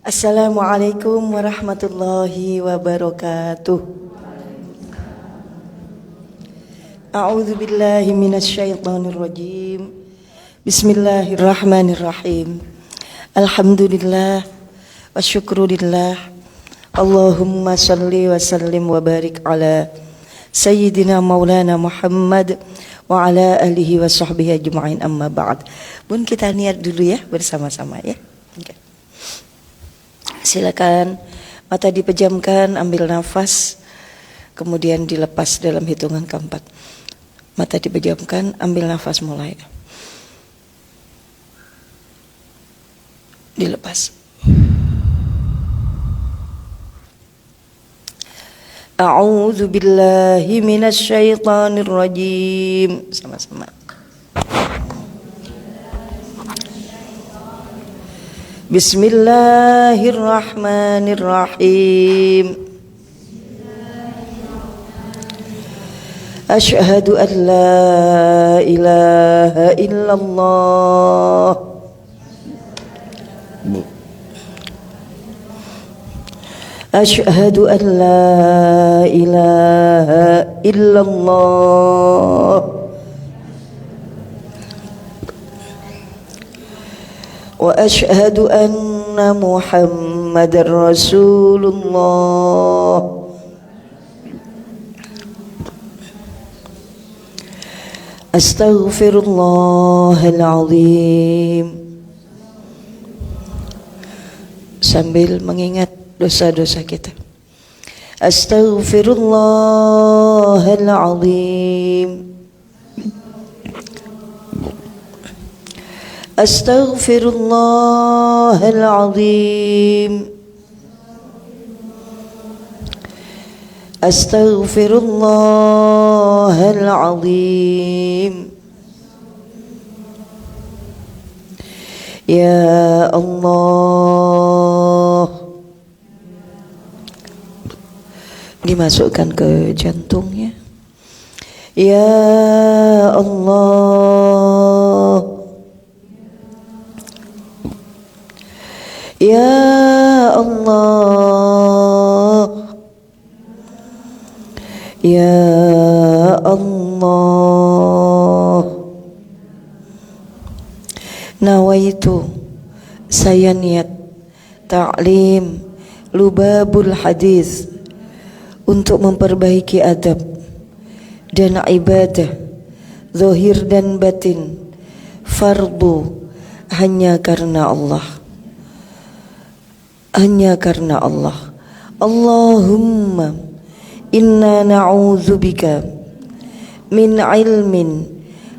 Assalamualaikum warahmatullahi wabarakatuh. A'udzu billahi minasyaitonir rajim. Bismillahirrahmanirrahim. Alhamdulillah wa syukrulillah. Allahumma shalli wa sallim wa barik ala sayyidina maulana Muhammad wa ala alihi wa sahbihi ajma'in, amma ba'd. Bun, kita niat dulu ya bersama-sama ya. Okay. Silakan mata dipejamkan, ambil nafas, kemudian dilepas dalam hitungan keempat. Mata dipejamkan, ambil nafas, mulai. Dilepas. A'udzu billahi minasyaitonir rajim. Sama-sama. Bismillahirrahmanirrahim. Asyhadu an la ilaha illallah. Asyhadu an la ilaha illallah. Wa asyhadu anna Muhammadar Rasulullah. Astaghfirullahaladzim. Sambil mengingat dosa-dosa kita. Astaghfirullahaladzim. Astaghfirullahaladzim. Astaghfirullahaladzim. Ya Allah. Dimasukkan ke jantungnya. Ya Allah. Ya Allah. Ya Allah. Nawaitu, saya niat ta'lim lubabul hadis untuk memperbaiki adab dan ibadah zahir dan batin, fardu hanya karena Allah. Hanya karena Allah. Allahumma inna na'udzubika min ilmin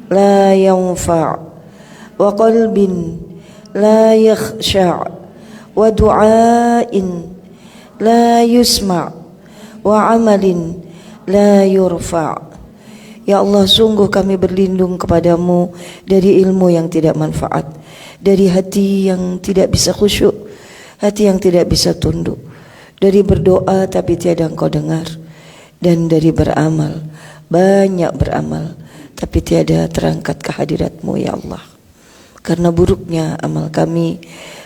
la yanfa' wa qalbin la yakhsha' wa du'ain la yusma' wa amalin la yurfa'. Ya Allah, sungguh kami berlindung kepadamu dari ilmu yang tidak manfaat, dari hati yang tidak bisa khusyuk, hati yang tidak bisa tunduk, dari berdoa tapi tiada Engkau dengar, dan dari beramal, banyak beramal tapi tiada terangkat ke hadirat-Mu ya Allah. Karena buruknya amal kami,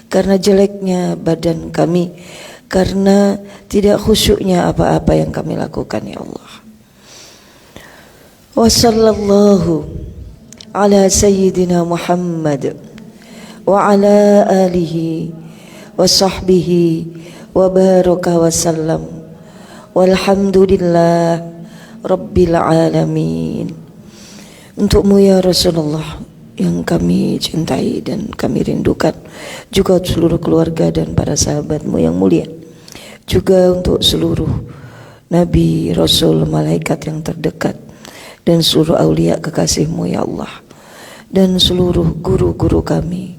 karena jeleknya badan kami, karena tidak khusyuknya apa-apa yang kami lakukan ya Allah. Wa sallallahu ala sayyidina Muhammad wa ala alihi wa sahbihi wa baraka wa sallam. Walhamdulillah rabbil alamin. Untukmu ya Rasulullah yang kami cintai dan kami rindukan, juga seluruh keluarga dan para sahabatmu yang mulia, juga untuk seluruh nabi, rasul, malaikat yang terdekat, dan seluruh aulia kekasihmu ya Allah, dan seluruh guru-guru kami,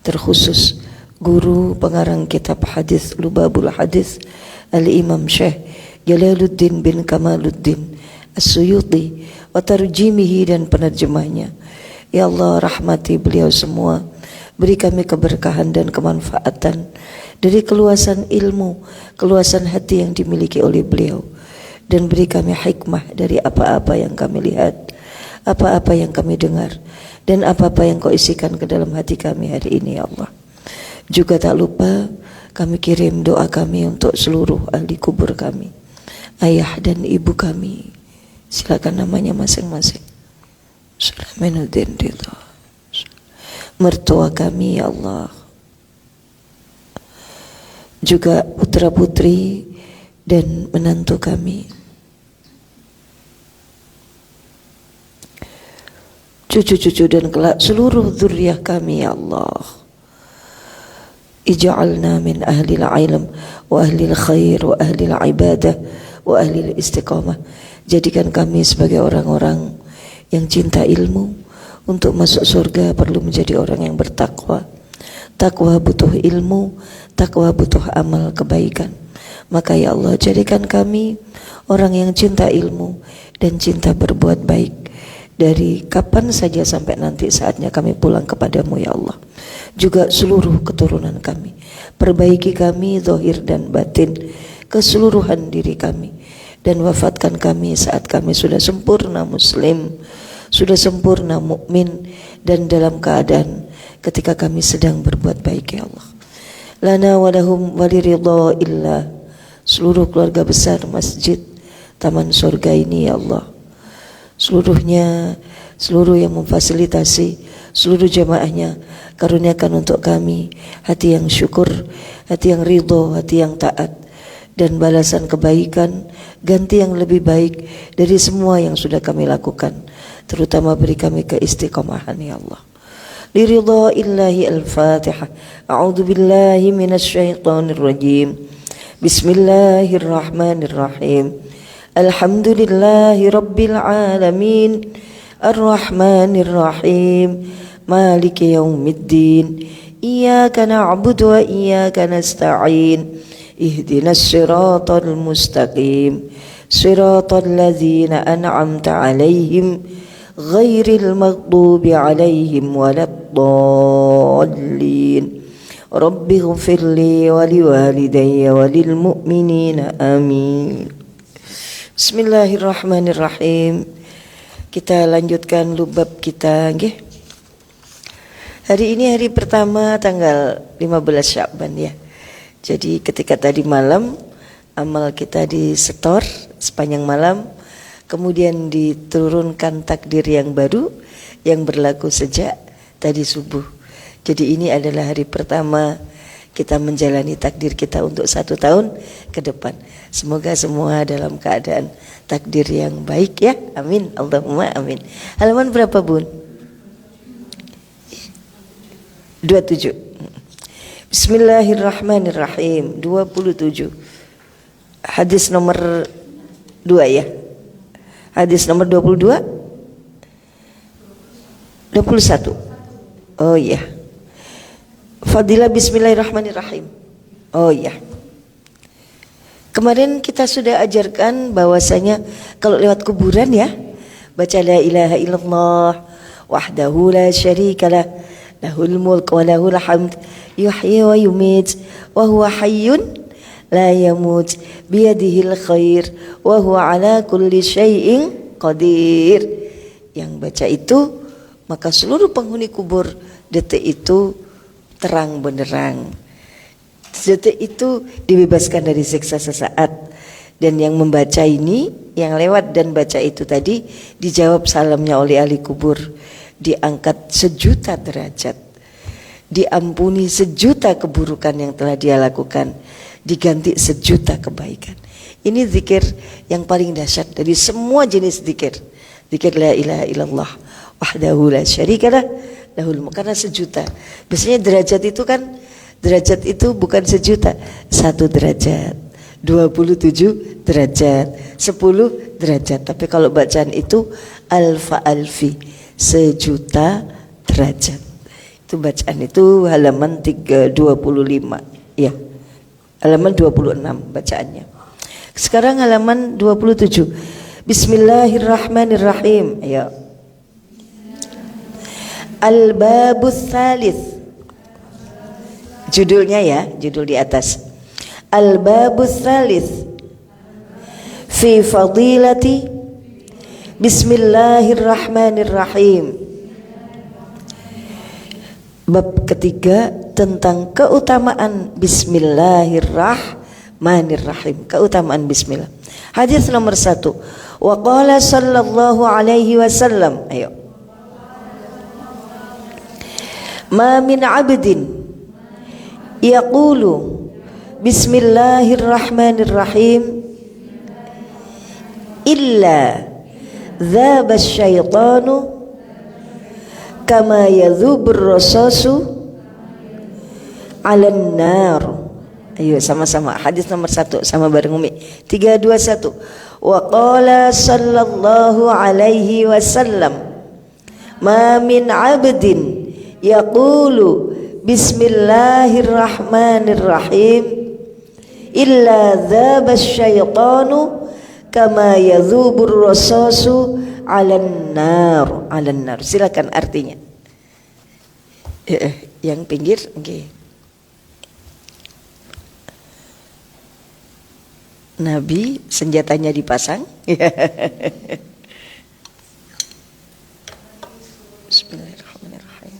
terkhusus guru pengarang kitab hadis Lubabul Hadis Al-Imam Syekh Jalaluddin bin Kamaluddin As-Suyuti wa tarjimihi dan penerjemahnya. Ya Allah, rahmati beliau semua, beri kami keberkahan dan kemanfaatan dari keluasan ilmu, keluasan hati yang dimiliki oleh beliau, dan beri kami hikmah dari apa-apa yang kami lihat, apa-apa yang kami dengar, dan apa-apa yang Kau isikan ke dalam hati kami hari ini ya Allah. Juga tak lupa Kami kirim doa kami untuk seluruh ahli kubur kami, ayah dan ibu kami. Silakan namanya masing-masing. Sulaimanuddin Ridha. Mertua kami ya Allah, juga putra putri dan menantu kami, cucu-cucu dan kelak seluruh zuriyah kami ya Allah. Ij'alna min ahli al-ilm wa ahli al-khair wa ahli al-ibadah wa ahli al-istiqamah. Jadikan kami sebagai orang-orang yang cinta ilmu. Untuk masuk surga perlu menjadi orang yang bertakwa. Takwa butuh ilmu, takwa butuh amal kebaikan. Maka ya Allah, jadikan kami orang yang cinta ilmu dan cinta berbuat baik dari kapan saja sampai nanti saatnya kami pulang kepadamu ya Allah. Juga seluruh keturunan kami, perbaiki kami zahir dan batin, keseluruhan diri kami, dan wafatkan kami saat kami sudah sempurna muslim, sudah sempurna mukmin, dan dalam keadaan ketika kami sedang berbuat baik ya Allah. Lana walahum waliridha illa, seluruh keluarga besar masjid Taman Surga ini ya Allah, seluruhnya, seluruh yang memfasilitasi, seluruh jamaahnya, karuniakan untuk kami hati yang syukur, hati yang ridho, hati yang taat, dan balasan kebaikan, ganti yang lebih baik dari semua yang sudah kami lakukan. Terutama beri kami keistiqomahan ya Allah. Liridha illahi al-Fatihah. A'udzu billahi minasy syaithanir rajim. Bismillahirrahmanirrahim. Alhamdulillahi rabbil alamin. Ar-Rahmanir Rahim. Maliki yaumiddin. Iyyaka na'budu wa iyyaka nasta'in. Ihdinas siratal mustaqim. Siratal ladzina an'amta 'alaihim ghairil maghdubi 'alaihim waladdallin. Rabbi ighfirli wa liwalidayya wa lil mu'minina amin. Bismillahirrahmanirrahim. Kita lanjutkan lubab kita nggih. Hari ini hari pertama tanggal 15 Sya'ban ya. Jadi ketika tadi malam amal kita disetor sepanjang malam, kemudian diturunkan takdir yang baru yang berlaku sejak tadi subuh. Jadi ini adalah hari pertama kita menjalani takdir kita untuk 1 tahun ke depan. Semoga semua dalam keadaan takdir yang baik ya. Amin. Allahumma amin. Halaman berapa Bun? 27. Bismillahirrahmanirrahim. 27. Hadis nomor 2 ya. Hadis nomor 22. 21. Oh iya. Fadilah bismillahirrahmanirrahim. Oh iya. Kemarin kita sudah ajarkan bahwasanya kalau lewat kuburan ya, baca la ilaha illallah wahdahu la syarikalah, lahul mulk wa lahul hamd, yuhyi wa yumit, wa huwa hayyun la yamut, biyadihil khair, wa huwa ala kulli syai'in qadir. Yang baca itu, maka seluruh penghuni kubur detik itu terang benderang. Detik itu dibebaskan dari siksa sesaat. Dan yang membaca ini, yang lewat dan baca itu tadi, dijawab salamnya oleh ahli kubur, diangkat 1.000.000 derajat, diampuni 1.000.000 keburukan yang telah dia lakukan, diganti 1.000.000 kebaikan. Ini zikir yang paling dahsyat dari semua jenis zikir. Zikir la ilaha illallah wahdahu la syarikalah lahul mulk, karena 1.000.000. Biasanya derajat itu kan, derajat itu bukan 1.000.000, 1 derajat, 27 derajat, 10 derajat. Tapi kalau bacaan itu alfa alfi, 1.000.000 derajat. Itu bacaan itu halaman 25 ya. Halaman 26 bacaannya. Sekarang halaman 27. Bismillahirrahmanirrahim. Ayo. Al-babus tsalits. Judulnya ya, judul di atas. Al-babus tsalits fi fadilati Bismillahirrahmanirrahim. Bab ketiga tentang keutamaan Bismillahirrahmanirrahim. Keutamaan Bismillah. Hadis nomor 1. Wa qala sallallahu alaihi wasallam. Ayo. Ma min 'abdin yaqulu Bismillahirrahmanirrahim illa dhaba syaitanu kama yadhubur rasasu 'alan nar. Ayo sama-sama hadis nomor 1 sama bareng Umi. 3 2 1. Wa qala sallallahu alaihi wasallam ma min 'abdin yaqulu Bismillahirrahmanirrahim illa dhaba syaitanu kama yadhubur rasasu 'alan nar. 'Alan nar. Silakan artinya. Yang pinggir, okay. Nabi senjatanya dipasang. Bismillahirrahmanirrahim.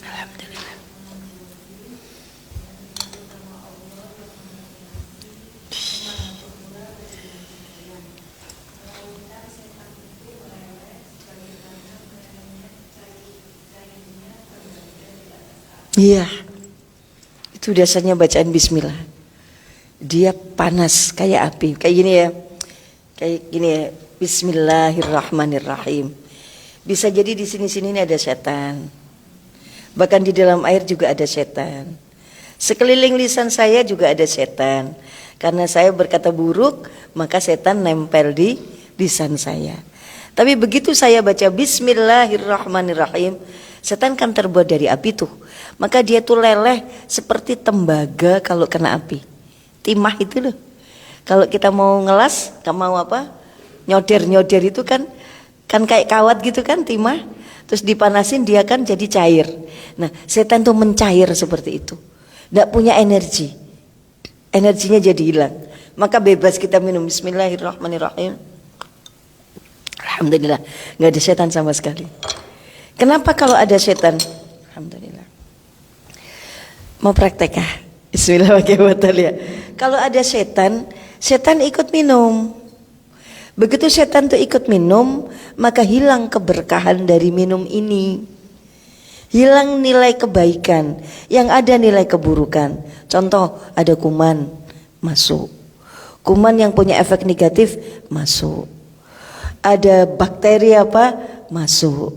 Alhamdulillah. Iya. Itu dasarnya bacaan bismillah. Dia panas kayak api. Kayak gini ya. Kayak gini ya. Bismillahirrahmanirrahim. Bisa jadi di sini-sini ini ada setan. Bahkan di dalam air juga ada setan. Sekeliling lisan saya juga ada setan. Karena saya berkata buruk, maka setan nempel di lisan saya. Tapi begitu saya baca Bismillahirrahmanirrahim, setan kan terbuat dari api tuh. Maka dia tuh leleh seperti tembaga kalau kena api. Timah itu loh. Kalau kita mau ngelas, mau apa? Nyoder-nyoder itu kan kayak kawat gitu kan timah. Terus dipanasin dia kan jadi cair. Nah, setan tuh mencair seperti itu. Nggak punya energi. Energinya jadi hilang. Maka bebas kita minum Bismillahirrahmanirrahim. Alhamdulillah, nggak ada setan sama sekali. Kenapa kalau ada setan? Alhamdulillah. Mau praktek kah? Bismillahirrahmanirrahim. Kalau ada setan, setan ikut minum. Begitu setan tuh ikut minum, maka hilang keberkahan dari minum ini. Hilang nilai kebaikan, yang ada nilai keburukan. Contoh, ada kuman masuk. Kuman yang punya efek negatif masuk. Ada bakteri apa? Masuk.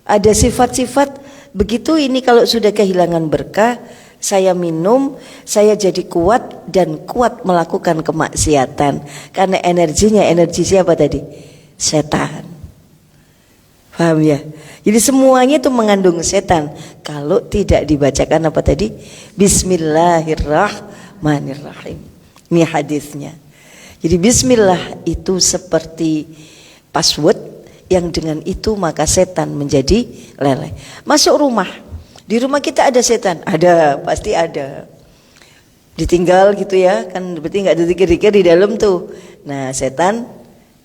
Ada sifat-sifat. Begitu ini kalau sudah kehilangan berkah, saya minum, saya jadi kuat dan kuat melakukan kemaksiatan. Karena energinya energi siapa tadi? Setan. Paham ya? Jadi semuanya itu mengandung setan. Kalau tidak dibacakan apa tadi? Bismillahirrahmanirrahim. Ini hadisnya. Jadi bismillah itu seperti password yang dengan itu maka setan menjadi leleh. Masuk rumah, di rumah kita ada setan, ada, pasti ada. Ditinggal gitu ya, kan berarti nggak dikir-dikir di dalam tuh. Nah setan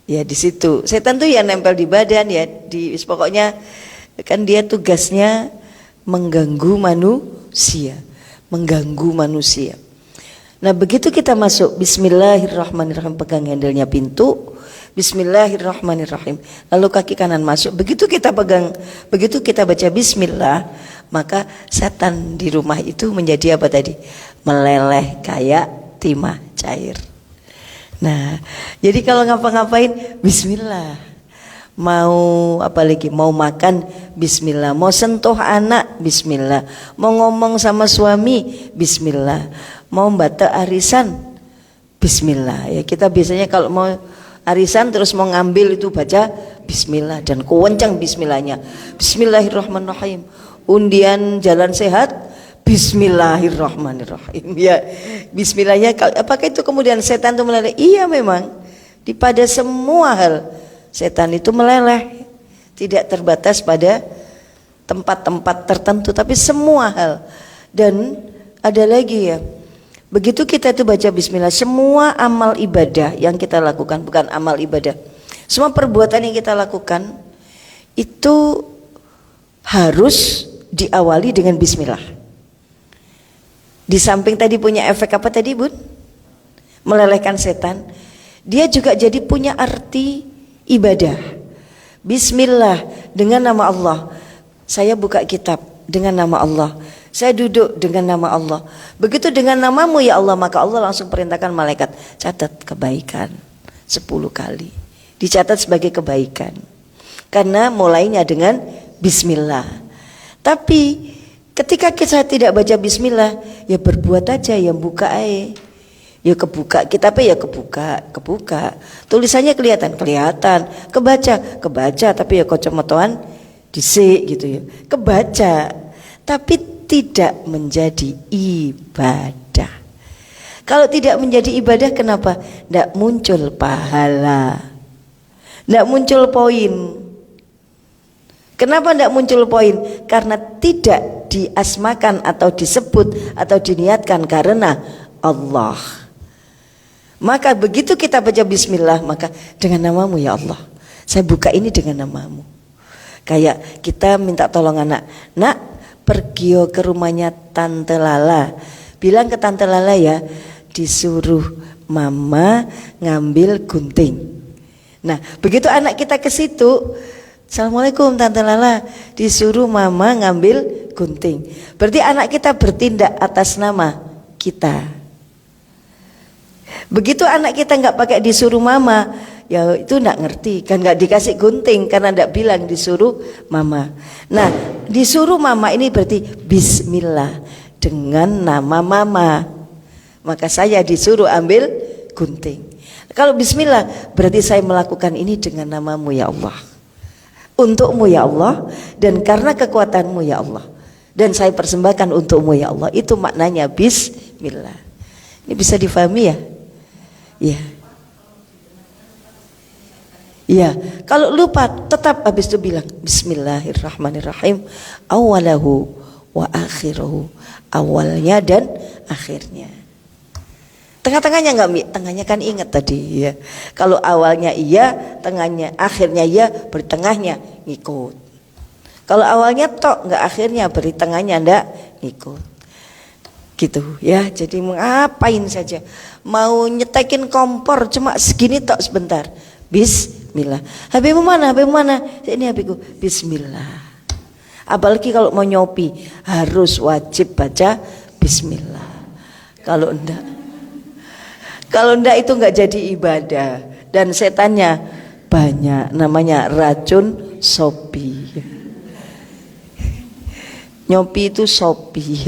ya di situ. Setan tuh ya nempel di badan ya, pokoknya kan dia tugasnya mengganggu manusia, mengganggu manusia. Nah begitu kita masuk, Bismillahirrahmanirrahim, pegang handle-nya pintu. Bismillahirrahmanirrahim. Lalu kaki kanan masuk. Begitu kita pegang, begitu kita baca bismillah, maka setan di rumah itu menjadi apa tadi? Meleleh kayak timah cair. Nah, jadi kalau ngapa-ngapain bismillah. Mau apa lagi? Mau makan bismillah, mau sentuh anak bismillah, mau ngomong sama suami bismillah, mau bata arisan bismillah. Ya kita biasanya kalau mau arisan terus mau ngambil itu baca bismillah dan kewencang bismillahnya. Bismillahirrahmanirrahim. Undian jalan sehat Bismillahirrahmanirrahim. Ya, bismillahnya. Apakah itu kemudian setan itu meleleh? Iya memang. Pada semua hal setan itu meleleh. Tidak terbatas pada tempat-tempat tertentu, tapi semua hal. Dan ada lagi ya. Begitu kita itu baca bismillah, semua amal ibadah yang kita lakukan, bukan amal ibadah, semua perbuatan yang kita lakukan itu harus diawali dengan bismillah. Di samping tadi punya efek apa tadi Bun? Melelehkan setan, dia juga jadi punya arti ibadah. Bismillah, dengan nama Allah. Saya buka kitab dengan nama Allah. Saya duduk dengan nama Allah. Begitu dengan namamu ya Allah, maka Allah langsung perintahkan malaikat, catat kebaikan 10 kali. Dicatat sebagai kebaikan. Karena mulainya dengan bismillah. Tapi ketika kita tidak baca bismillah, ya berbuat aja yang buka aja. Ya kebuka, kitabnya ya kebuka. Tulisannya kelihatan, kebaca, tapi ya kocok-motoan disik gitu ya. Kebaca, tapi tidak menjadi ibadah. Kalau tidak menjadi ibadah, kenapa? Tidak muncul pahala, tidak muncul poin. Kenapa tidak muncul poin? Karena tidak diasmakan atau disebut atau diniatkan karena Allah. Maka begitu kita baca bismillah, maka dengan namamu ya Allah, saya buka ini dengan namamu. Kayak kita minta tolong anak, nak pergi ke rumahnya Tante Lala, bilang ke Tante Lala ya, disuruh mama ngambil gunting. Nah begitu anak kita ke situ, Assalamualaikum Tante Lala, disuruh mama ngambil gunting. Berarti anak kita bertindak atas nama kita. Begitu anak kita nggak pakai disuruh mama, ya itu nggak ngerti kan, nggak dikasih gunting karena nggak bilang disuruh mama. Nah disuruh mama ini berarti bismillah dengan nama mama, maka saya disuruh ambil gunting. Kalau bismillah berarti saya melakukan ini dengan namamu ya Allah, untukmu ya Allah, dan karena kekuatanmu ya Allah, dan saya persembahkan untukmu ya Allah. Itu maknanya bismillah. Ini bisa difahami ya? Iya. Iya, kalau lupa tetap habis itu bilang bismillahirrahmanirrahim, awalahu wa akhiruhu, awalnya dan akhirnya. Tengah-tengahnya enggak, Mi? Tengahnya kan ingat tadi ya. Kalau awalnya iya, tengahnya, akhirnya iya, bertengahnya ngikut. Kalau awalnya tok enggak akhirnya, beri tengahnya enggak ngikut. Gitu ya. Jadi ngapain saja, mau nyetekin kompor cuma segini tok sebentar, bismillah. HP-mu mana? HP-mu mana? Ini HP-ku. Bismillah. Apalagi kalau mau nyopi harus wajib baca bismillah. Kalau enggak itu enggak jadi ibadah, dan setannya banyak, namanya racun Shopee. Nyopi itu Shopee.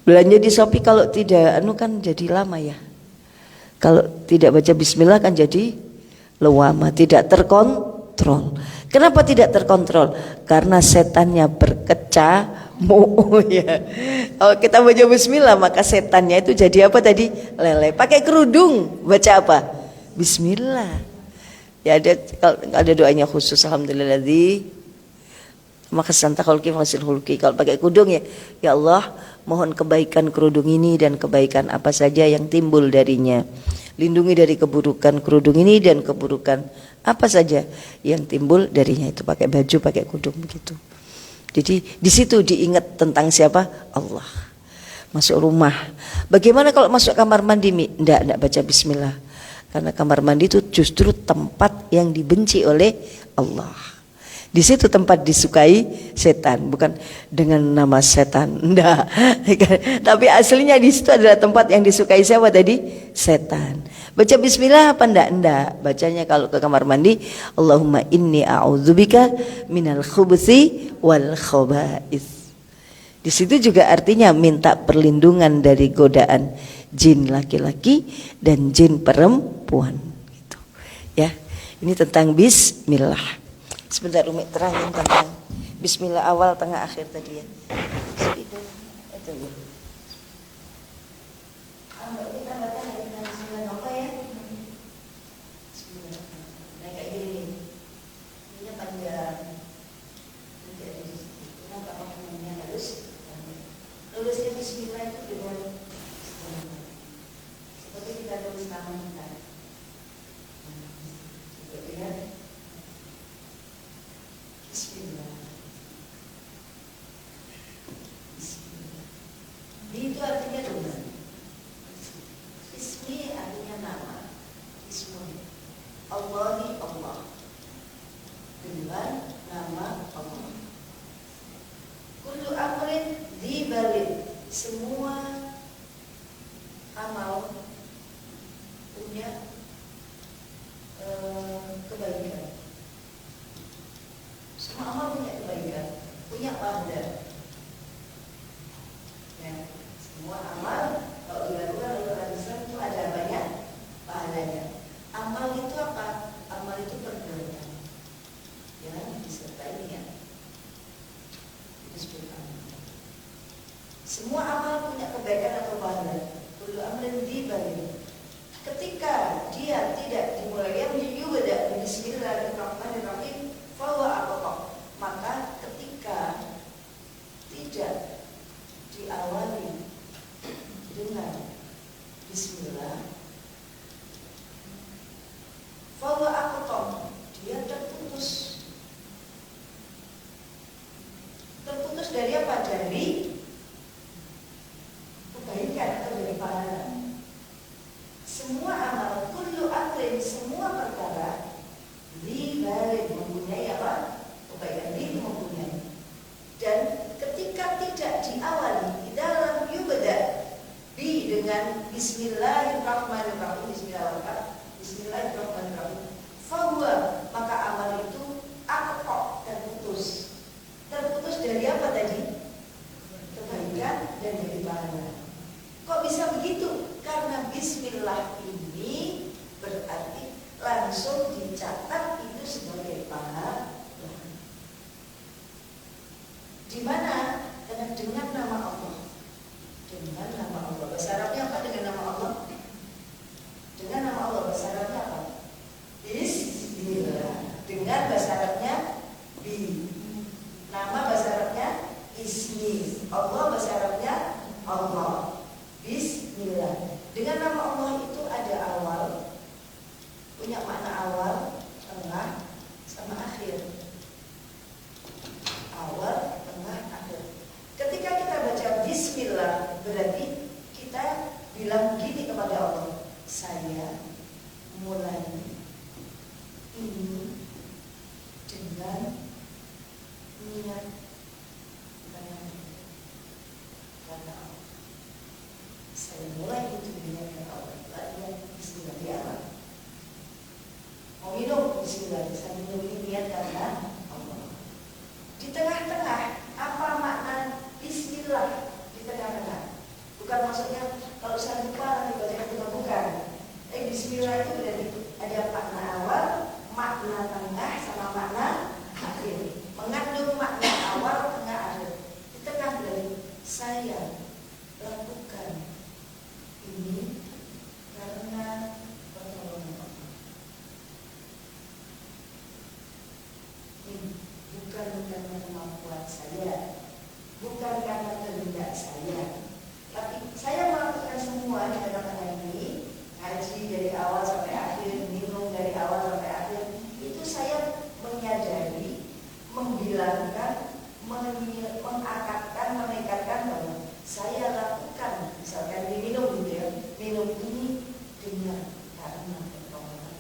Belanja di Shopee kalau tidak kan jadi lama ya. Kalau tidak baca bismillah kan jadi lama, tidak terkontrol. Kenapa tidak terkontrol? Karena setannya berkecamuk ya. Kalau kita baca bismillah, maka setannya itu jadi apa tadi? Lele. Pakai kerudung baca apa? Bismillah. Ya ada doanya khusus, alhamdulillah. Maka santa khulki fasil khulki. Kalau pakai kerudung ya, ya Allah mohon kebaikan kerudung ini dan kebaikan apa saja yang timbul darinya. Lindungi dari keburukan kerudung ini dan keburukan apa saja yang timbul darinya. Itu pakai baju, pakai kerudung begitu. Jadi di situ diingat tentang siapa? Allah. Masuk rumah. Bagaimana kalau masuk kamar mandi? Enggak baca bismillah. Karena kamar mandi itu justru tempat yang dibenci oleh Allah. Di situ tempat disukai setan, bukan dengan nama setan, enggak. Tapi aslinya di situ adalah tempat yang disukai siapa tadi? Setan. Baca bismillah apa enggak? Enggak. Bacanya kalau ke kamar mandi, Allahumma inni a'udzubika minal khubuthi wal khaba'is. Di situ juga artinya minta perlindungan dari godaan jin laki-laki dan jin perempuan gitu. Ya. Ini tentang bismillah. Sebentar Umi terangin tentang bismillah awal, tengah, akhir tadi ya. Itu ya. Kita baca dengan bismillah apa ya? Bismillah. Nah kayak gini. Ini panjang. Kenapa namanya harus? Tulisnya bismillah itu dengan seperti kita tulis nama kita. Lihat. Allahi Allah, dengan nama Allah. Kullu amrin dzibalin, semua amal punya kebaikan. Semua amal punya kebaikan, punya pahala. Ya, semua amal kalau dilakukan oleh orang Islam itu ada banyak pahalanya. Amal itu apa? Amal itu perbuatan yang disertai niat. Semua amal punya kebaikan atau pahala. Kullu amrin dzibalin. Ketika dia tidak dimulai yang yubda bismillahirrahmanirrahim, fahuwa aqta. Maka ketika tidak diawali dengan bismillah, fahuwa aqta, dia terputus. Terputus dari apa? Dari kebaikan atau dari pahala. Semua amal, kullu amrin, semua perkara dzibalin, mempunyai apa? Kebaikan, itu mempunyai. Dan ketika tidak diawali di dalam yubda bi dengan bismillahirrahmanirrahim, bismillahirrahmanirrahim, fahuwa, maka amal itu aqta, terputus. Terputus dari apa tadi? Kebaikan dan dari pahala. Kok bisa begitu? Karena bismillah ini berarti langsung dicatat itu sebagai pahala. Di mana? Karena dengan nama Allah. Dengan nama Allah. Bahasa Arabnya apa dengan nama Allah? Dengan nama Allah bahasa Arabnya apa? Bismillah. Dengan bahasa Arabnya bi. Nama bahasa Arabnya ismi. Allah bahasa Arabnya Allah. Bismillah. Dengan nama Allah itu ada awal, punya makna awal, tengah, sama akhir. Awal, tengah, akhir. Ketika kita baca bismillah, berarti kita bilang gini kepada Allah, saya mulai ini dengan niat karena Allah. Saya mulai itu dengan Allah. Latihan bismillah di awal. Mau minum bismillah, saya minum ini niat karena Allah. Di tengah-tengah, apa makna bismillah di tengah-tengah? Bukan maksudnya kalau saya lupa nanti baca bukan. Bismillah itu berarti ada makna awal, makna tengah, sama makna akhir. Mengandung makna awal, tengah, akhir. Di tengah berarti saya lakukan ini karena pertolongan Allah. Ini bukan karena kemampuan saya, bukan karena kehendak saya, tapi saya melakukan semua di tengah-tengah ini, ngaji dari awal sampai akhir, minum dari awal sampai akhir. Itu saya menyadari, menghilangkan, mengakatkan, menekatkan bahwa saya lakukan, misalkan diminum gitu ya, minum ini dengan karena pertolongan.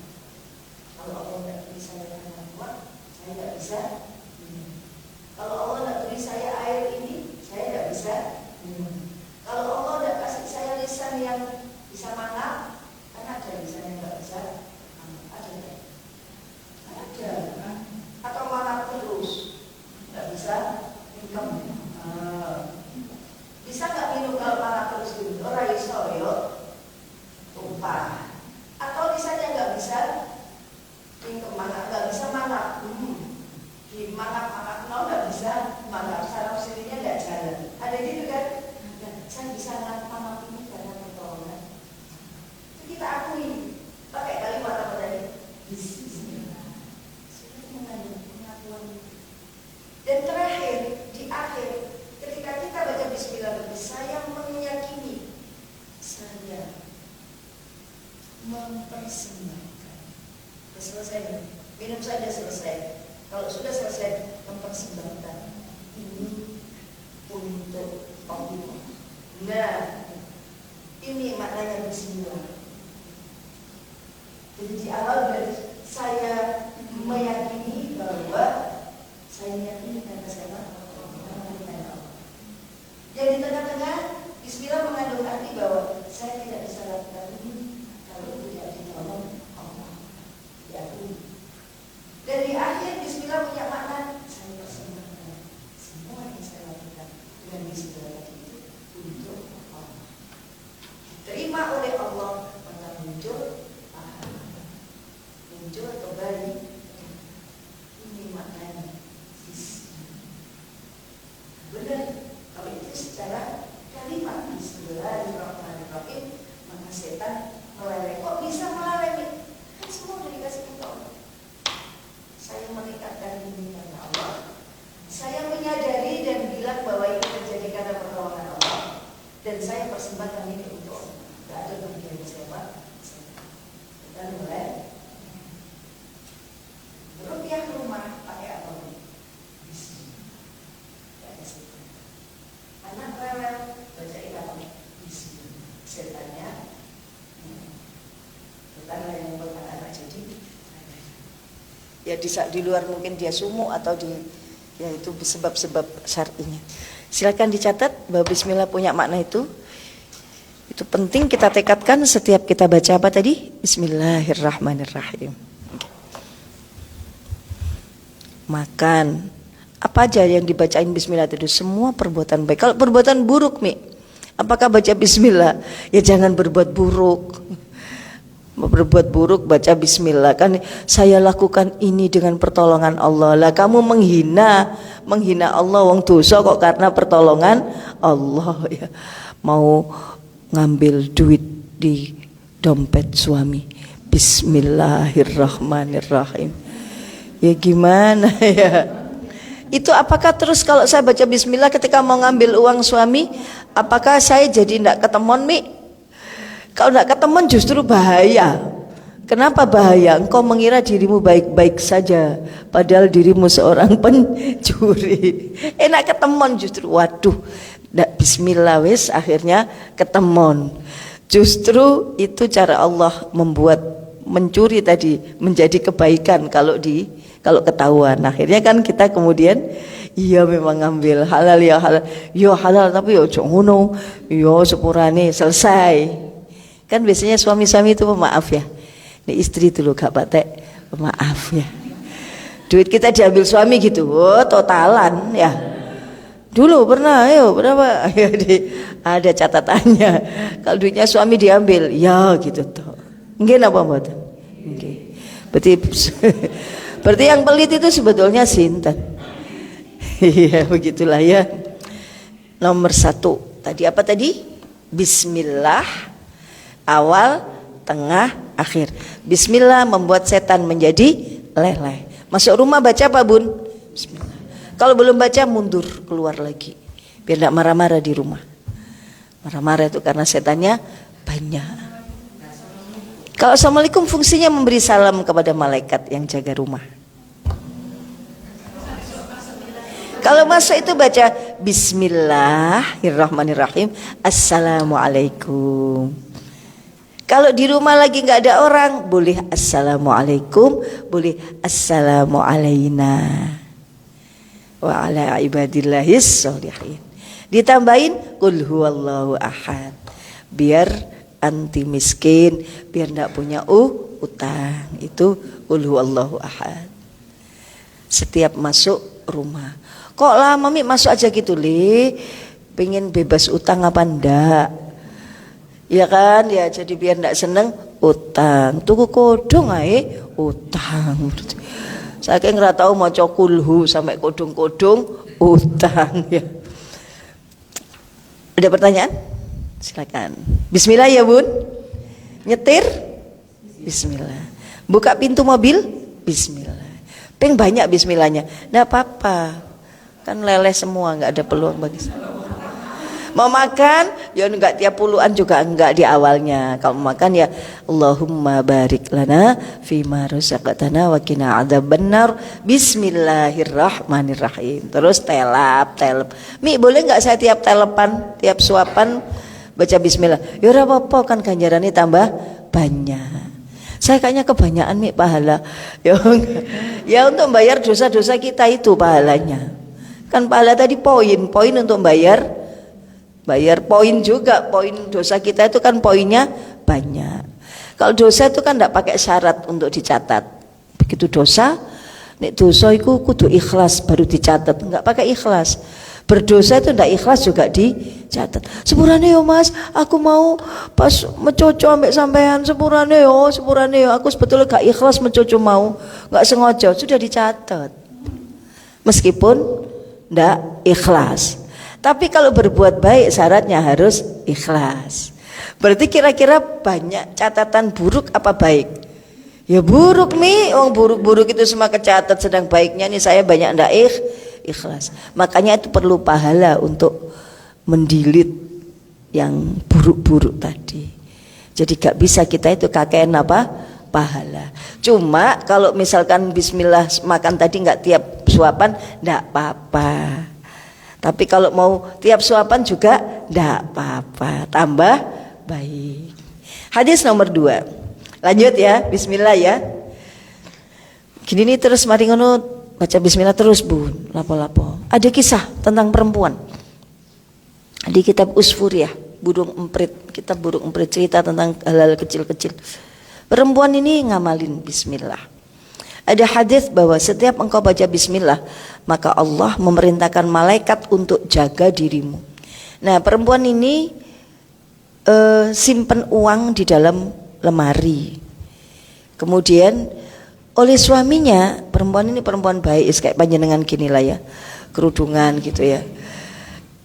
Kalau Allah tidak beri saya karena kuat, saya tidak bisa minum. Kalau Allah tidak beri saya air ini, saya tidak bisa minum. Kalau Allah tidak kasih saya lisan yang bisa manap, kan ada lisan yang tidak bisa manap, ada tidak? Ada. Atau manap terus, tidak bisa minum. Bisa nggak minum kalau marah terus gitu? Orang iso yo tumpah. Atau misalnya nggak bisa minum mana, nggak bisa mana, di mana nggak bisa mana, saraf sirinya nggak jalan. Ada gitu kan? Dan saya bisa mana ini karena pertolongan. Itu kita akui. Pakai kalimat apa tadi? Bismillah. Sudah mengandung pengakuan. Dan terakhir di akhir, ketika kita baca bismillah, saya meyakini, saya mempersembahkan. Sudah selesai, minum saja selesai. Kalau sudah selesai, mempersembahkan ini untuk Allah. Nah, ini maknanya bismillah. Jadi di awal berarti Ini maknanya. Benar. Kalau itu secara kalimat Bismillahirrahmanirrahim, maka setan meleleh. Kok bisa meleleh? Kan semua udah dikasih tahu. Saya meningkatkan ini karena Allah. Saya menyadari dan bilang bahwa ini terjadi karena pertolongan Allah. Dan saya persembahkan ini untuk Allah. Gak ada bagian siapa. Kita mulai. Rupiah rumah pakai apa? Anak rewel bacain apa? Setannya bukanlah yang buat anak jadi ya di luar mungkin dia sumuk atau ya itu sebab-sebab syar'inya. Silakan dicatat bahwa bismillah punya makna itu penting kita tekadkan setiap kita baca apa tadi? Bismillahirrahmanirrahim. Makan apa aja yang dibacain bismillah itu semua perbuatan baik. Kalau perbuatan buruk apakah baca bismillah? Ya jangan berbuat buruk. Berbuat buruk baca bismillah. Kan saya lakukan ini dengan pertolongan Allah. Lah kamu menghina Allah wong dosa kok karena pertolongan Allah ya. Mau ngambil duit di dompet suami. Bismillahirrahmanirrahim. Ya gimana ya? Itu apakah terus kalau saya baca bismillah ketika mau ngambil uang suami, apakah saya jadi tidak ketemon Kalau tidak ketemon justru bahaya. Kenapa bahaya? Engkau mengira dirimu baik-baik saja, padahal dirimu seorang pencuri. Enak ketemon justru, waduh, tidak bismillah wis akhirnya ketemon. Justru itu cara Allah membuat mencuri tadi menjadi kebaikan kalau ketahuan. Akhirnya kan kita kemudian iya memang ngambil halal tapi ya ojo ngono, ya sepurane selesai. Kan biasanya suami-suami itu pemaaf ya. Ini istri itu loh gak patek pemaaf ya. Duit kita diambil suami gitu, totalan ya. Dulu pernah, berapa? Ada catatannya. Kalau duitnya suami diambil, ya gitu toh. Nggih napa mboten? Nggih. Berarti yang pelit itu sebetulnya sinten. Iya begitulah ya. Nomor 1 tadi apa tadi? Bismillah awal, tengah, akhir. Bismillah membuat setan menjadi leleh. Masuk rumah baca apa bun? Bismillah. Kalau belum baca mundur keluar lagi. Biar tidak marah-marah di rumah. Marah-marah itu karena setannya banyak. Kalau assalamualaikum fungsinya memberi salam kepada malaikat yang jaga rumah. Kalau masuk itu baca Bismillahirrahmanirrahim, Assalamualaikum. Kalau di rumah lagi nggak ada orang, boleh Assalamualaikum, boleh Assalamu alaina wa ala ibadillahis sholihin. Ditambahin Qul huwallahu ahad. Biar anti miskin, biar enggak punya utang. Itu Qul huwallahu ahad. Setiap masuk rumah. Kok lama masuk aja gitu pengen bebas utang apa ndak? Ya kan ya, jadi biar ndak seneng utang. Tuku kodong ae utang. Saking ora tau maca kulhu sampai kodong-kodong utang ya. Ada pertanyaan? Silakan. Bismillah ya bun. Nyetir? Bismillah. Buka pintu mobil? Bismillah. Peng banyak bismillahnya. Nggak apa-apa. Kan leleh semua, nggak ada peluang bagi saya. Mau makan, ya enggak tiap puluhan juga enggak di awalnya. Kalau makan ya Allahumma barik lana fima razaqtana wa qina adzabannar. Bismillahirrahmanirrahim. Terus telap. Boleh enggak saya tiap telepan, tiap suapan baca bismillah? Ya ora apa-apa, kan ganjarannya tambah banyak. Saya kayaknya kebanyakan pahala. Ya untuk bayar dosa-dosa kita itu pahalanya. Kan pahala tadi poin untuk bayar poin juga, poin dosa kita itu kan poinnya banyak. Kalau dosa itu kan tidak pakai syarat untuk dicatat. Begitu dosa, nek dosa itu kudu ikhlas baru dicatat, enggak pakai ikhlas. Berdosa itu tidak ikhlas juga catat. Sepurane yo Mas, aku mau pas mencoco ambek sampean sepurane yo, aku sebetulnya gak ikhlas mencoco mau, gak sengaja, sudah dicatat. Meskipun ndak ikhlas. Tapi kalau berbuat baik syaratnya harus ikhlas. Berarti kira-kira banyak catatan buruk apa baik? Ya buruk nih, buruk-buruk itu semua kecatat, sedang baiknya nih saya banyak ndak ikhlas. Makanya itu perlu pahala untuk mendilit yang buruk-buruk tadi. Jadi gak bisa kita itu kakean apa? Pahala. Cuma kalau misalkan bismillah makan tadi nggak tiap suapan ndak apa-apa. Tapi kalau mau tiap suapan juga ndak apa-apa, tambah baik. Hadis nomor 2. Lanjut ya, bismillah ya. Gini nih terus mari ngono baca bismillah terus Bun, lapo-lapo. Ada kisah tentang perempuan. Di kitab Usfuriyah, kitab burung emprit cerita tentang hal-hal kecil-kecil. Perempuan ini ngamalin bismillah. Ada hadis bahwa setiap engkau baca bismillah, maka Allah memerintahkan malaikat untuk jaga dirimu. Nah, perempuan ini simpen uang di dalam lemari. Kemudian oleh suaminya, perempuan ini perempuan baik, kayak panjenengan gini lah ya, kerudungan gitu ya.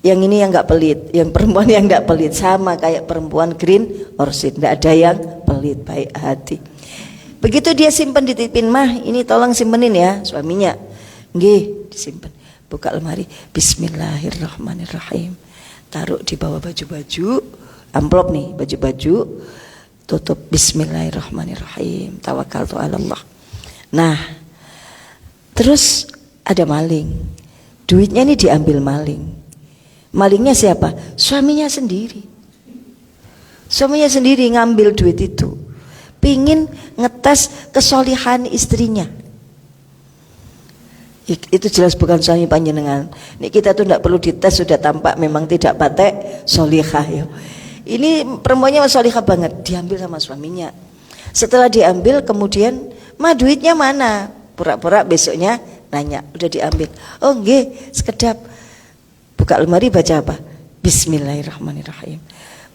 Yang ini yang nggak pelit, yang perempuan yang nggak pelit, sama kayak perempuan green orchid, nggak ada yang pelit, baik hati. Begitu dia simpen dititipin, mah ini tolong simpenin ya, suaminya. Nggih, disimpan. Buka lemari, bismillahirrahmanirrahim. Taruh di bawah baju-baju, amplop nih, baju-baju, tutup bismillahirrahmanirrahim. Tawakkaltu 'ala Allah. Nah, terus ada maling. Duitnya ini diambil maling. Malingnya siapa? Suaminya sendiri. Suaminya sendiri ngambil duit itu. Pingin ngetes kesolihan istrinya. Itu jelas bukan suami panjenengan. Ini kita tuh tidak perlu dites, sudah tampak memang tidak patek solihah ya. Ini perempuannya solihah banget, diambil sama suaminya. Setelah diambil kemudian, mah duitnya mana? Pura-pura besoknya nanya, udah diambil. Oh nggih, sekedap. Buka lemari baca apa? Bismillahirrahmanirrahim.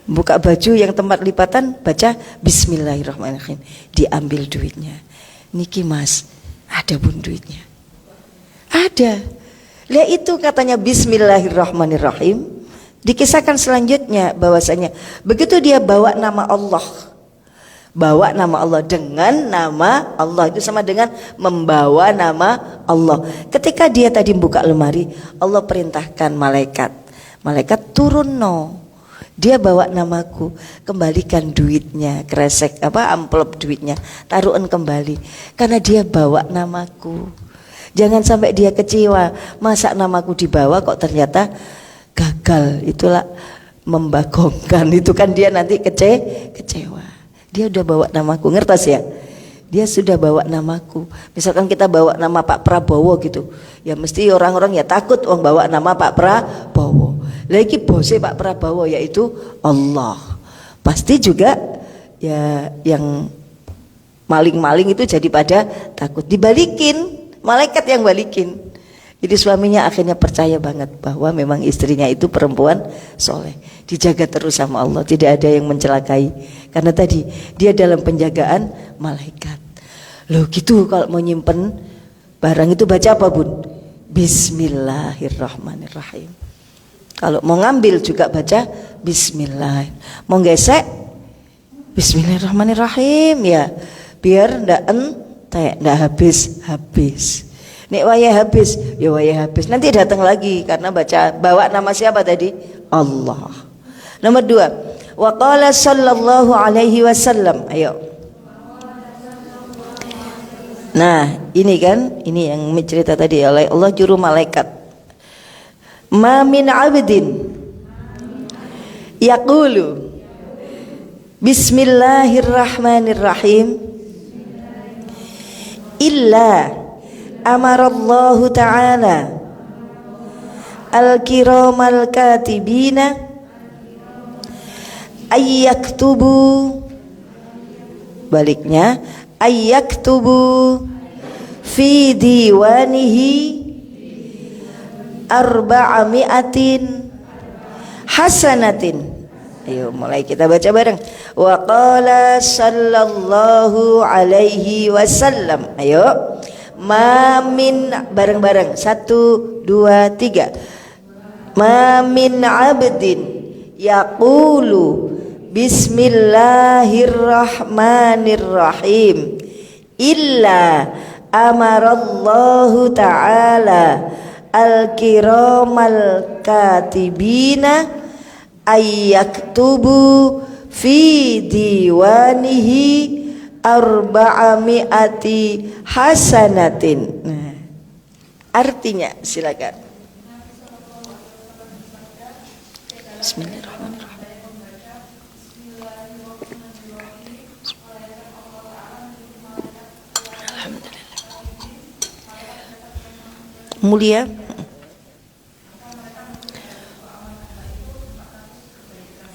Buka baju yang tempat lipatan baca bismillahirrahmanirrahim. Diambil duitnya. Niki Mas, ada Bun duitnya. Ada. Lihat itu katanya bismillahirrahmanirrahim. Dikisahkan selanjutnya bahwasanya begitu dia bawa nama Allah. Bawa nama Allah dengan nama Allah itu sama dengan membawa nama Allah. Ketika dia tadi buka lemari, Allah perintahkan malaikat turun no. Dia bawa namaku, kembalikan duitnya, kresek amplop duitnya, taruhan kembali karena dia bawa namaku. Jangan sampai dia kecewa, masa namaku dibawa kok ternyata gagal. Itulah membagongkan, itu kan dia nanti kecewa. Dia udah bawa namaku, ngertos ya? Dia sudah bawa namaku. Misalkan kita bawa nama Pak Prabowo gitu, ya mesti orang-orang ya takut bawa nama Pak Prabowo. Lagi bosnya Pak Prabowo yaitu Allah. Pasti juga ya yang maling-maling itu jadi pada takut. Dibalikin, malaikat yang balikin. Jadi suaminya akhirnya percaya banget bahwa memang istrinya itu perempuan soleh, dijaga terus sama Allah, tidak ada yang mencelakai. Karena tadi dia dalam penjagaan malaikat. Loh gitu kalau mau nyimpen barang itu baca apa Bun? Bismillahirrahmanirrahim. Kalau mau ngambil juga baca Bismillah. Mau gesek Bismillahirrahmanirrahim ya, biar ndak habis. Nek wayah habis, ya wayah habis. Nanti datang lagi karena bawa nama siapa tadi? Allah. Nomor 2. Wa qala sallallahu alaihi wasallam. Ayo. Nah, ini kan, ini yang cerita tadi oleh Allah juru malaikat. Ma min 'abdin yaqulu Bismillahirrahmanirrahim illa amarallahu ta'ala al-kiramal katibina ayyaktubu, baliknya ayyaktubu fi diwanihi arba'ami'atin hasanatin. Ayo mulai kita baca bareng. Wa qala sallallahu alaihi wasallam. Ayo. Ma min, bareng-bareng. 1 2 3. Ma min abdin yaqulu bismillahirrahmanirrahim illa amarallahu ta'ala al-kiramal katibina ayyaktubu fi diwanihi arba'ami'ati hasanatin. Nah, artinya silakan. Bismillahirrahmanirrahim. Alhamdulillah. Mulia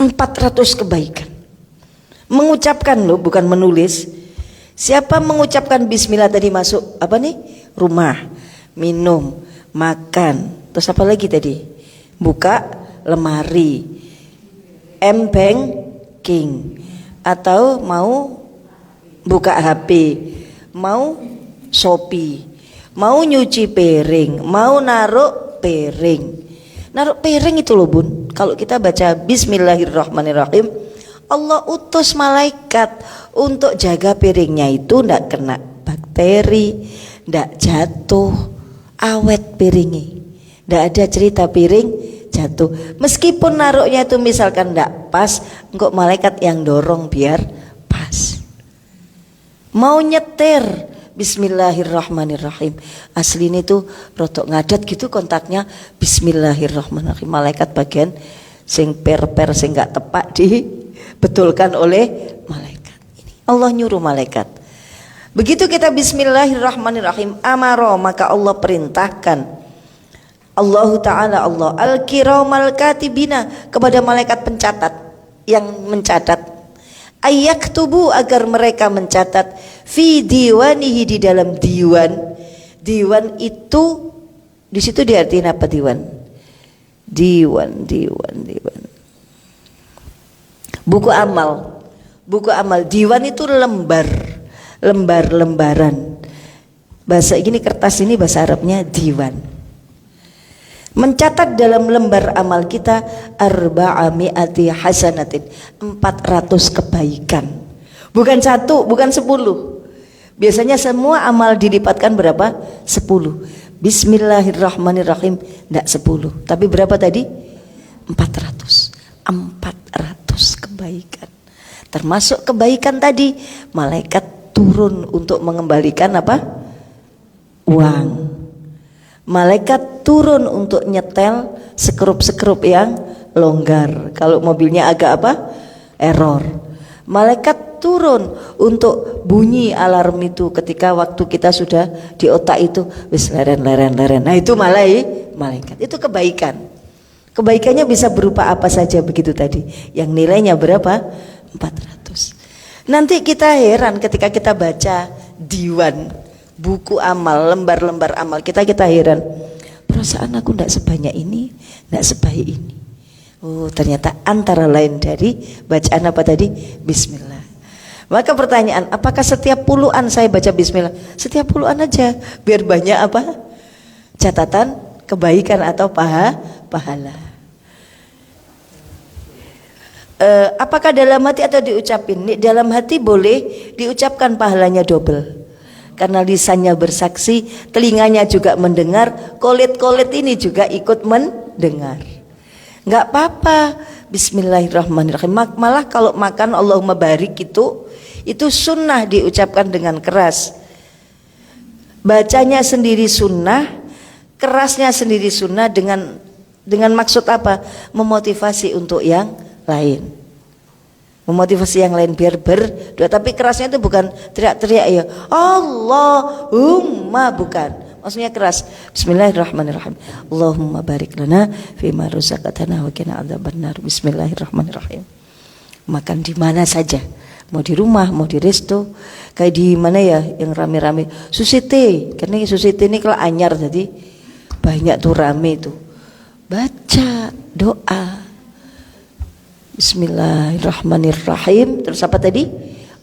400 kebaikan. Mengucapkan loh, bukan menulis. Siapa mengucapkan bismillah tadi masuk apa nih? Rumah, minum, makan. Terus apa lagi tadi? Buka lemari, banking, atau mau buka HP, mau Shopee, mau nyuci piring, mau naruh piring. Naruh piring itu loh bun, kalau kita baca bismillahirrahmanirrahim, Allah utus malaikat untuk jaga piringnya itu ndak kena bakteri, ndak jatuh, awet piringnya, ndak ada cerita piring jatuh. Meskipun naruhnya itu misalkan ndak pas, engkau malaikat yang dorong biar pas. Mau nyetir bismillahirrahmanirrahim, asli ini tuh rotok ngadat gitu kontaknya bismillahirrahmanirrahim, malaikat bagian sing per sing gak tepat dibetulkan oleh malaikat. Ini Allah nyuruh malaikat. Begitu kita bismillahirrahmanirrahim, amaro, maka Allah perintahkan, Allah Ta'ala, Allah al-kiramal katibina, kepada malaikat pencatat yang mencatat, ayyaktubu, agar mereka mencatat, fi diwanihi, di dalam diwan. Diwan itu di situ diartikan apa diwan? Diwan. Buku amal. Buku amal. Diwan itu lembaran. Bahasa ini, kertas ini bahasa Arabnya diwan. Mencatat dalam lembar amal kita arba'ami'ati hasanatin, 400 kebaikan. Bukan 1, bukan 10. Biasanya semua amal dilipatkan berapa? 10. Bismillahirrahmanirrahim enggak 10. Tapi berapa tadi? 400 kebaikan. Termasuk kebaikan tadi, malaikat turun untuk mengembalikan apa? Uang. Malaikat turun untuk nyetel sekrup yang longgar. Kalau mobilnya agak apa? Error. Malaikat turun untuk bunyi alarm itu ketika waktu kita sudah di otak itu wis leren. Nah itu malaikat. Itu kebaikan. Kebaikannya bisa berupa apa saja begitu tadi. Yang nilainya berapa? 400. Nanti kita heran ketika kita baca diwan, buku amal, lembar-lembar amal kita heran, perasaan aku tidak sebanyak ini, tidak sebaik ini. Oh ternyata antara lain dari bacaan apa tadi? Bismillah. Maka pertanyaan, apakah setiap puluhan saya baca bismillah? Setiap puluhan aja, biar banyak apa? Catatan kebaikan atau pahala. Apakah dalam hati atau diucapin? Dalam hati boleh diucapkan, pahalanya double. Karena lisannya bersaksi, telinganya juga mendengar, kolit-kolit ini juga ikut mendengar. Enggak apa-apa. Bismillahirrahmanirrahim. Malah kalau makan Allahumma barik itu sunnah diucapkan dengan keras. Bacanya sendiri sunnah, kerasnya sendiri sunnah, dengan maksud apa? Memotivasi untuk yang lain. Memotivasi yang lain biar berdoa, tapi kerasnya itu bukan teriak-teriak ya Allahumma, bukan, maksudnya keras. Bismillahirrahmanirrahim. Allahumma barik lana fima razaqtana wa qina adzabannar. Bismillahirrahmanirrahim. Makan di mana saja, mau di rumah, mau di resto, kayak di mana ya yang rame-rame Susite, karena Susite ini kalau anyar jadi banyak tuh rame itu, baca doa Bismillahirrahmanirrahim. Terus apa tadi?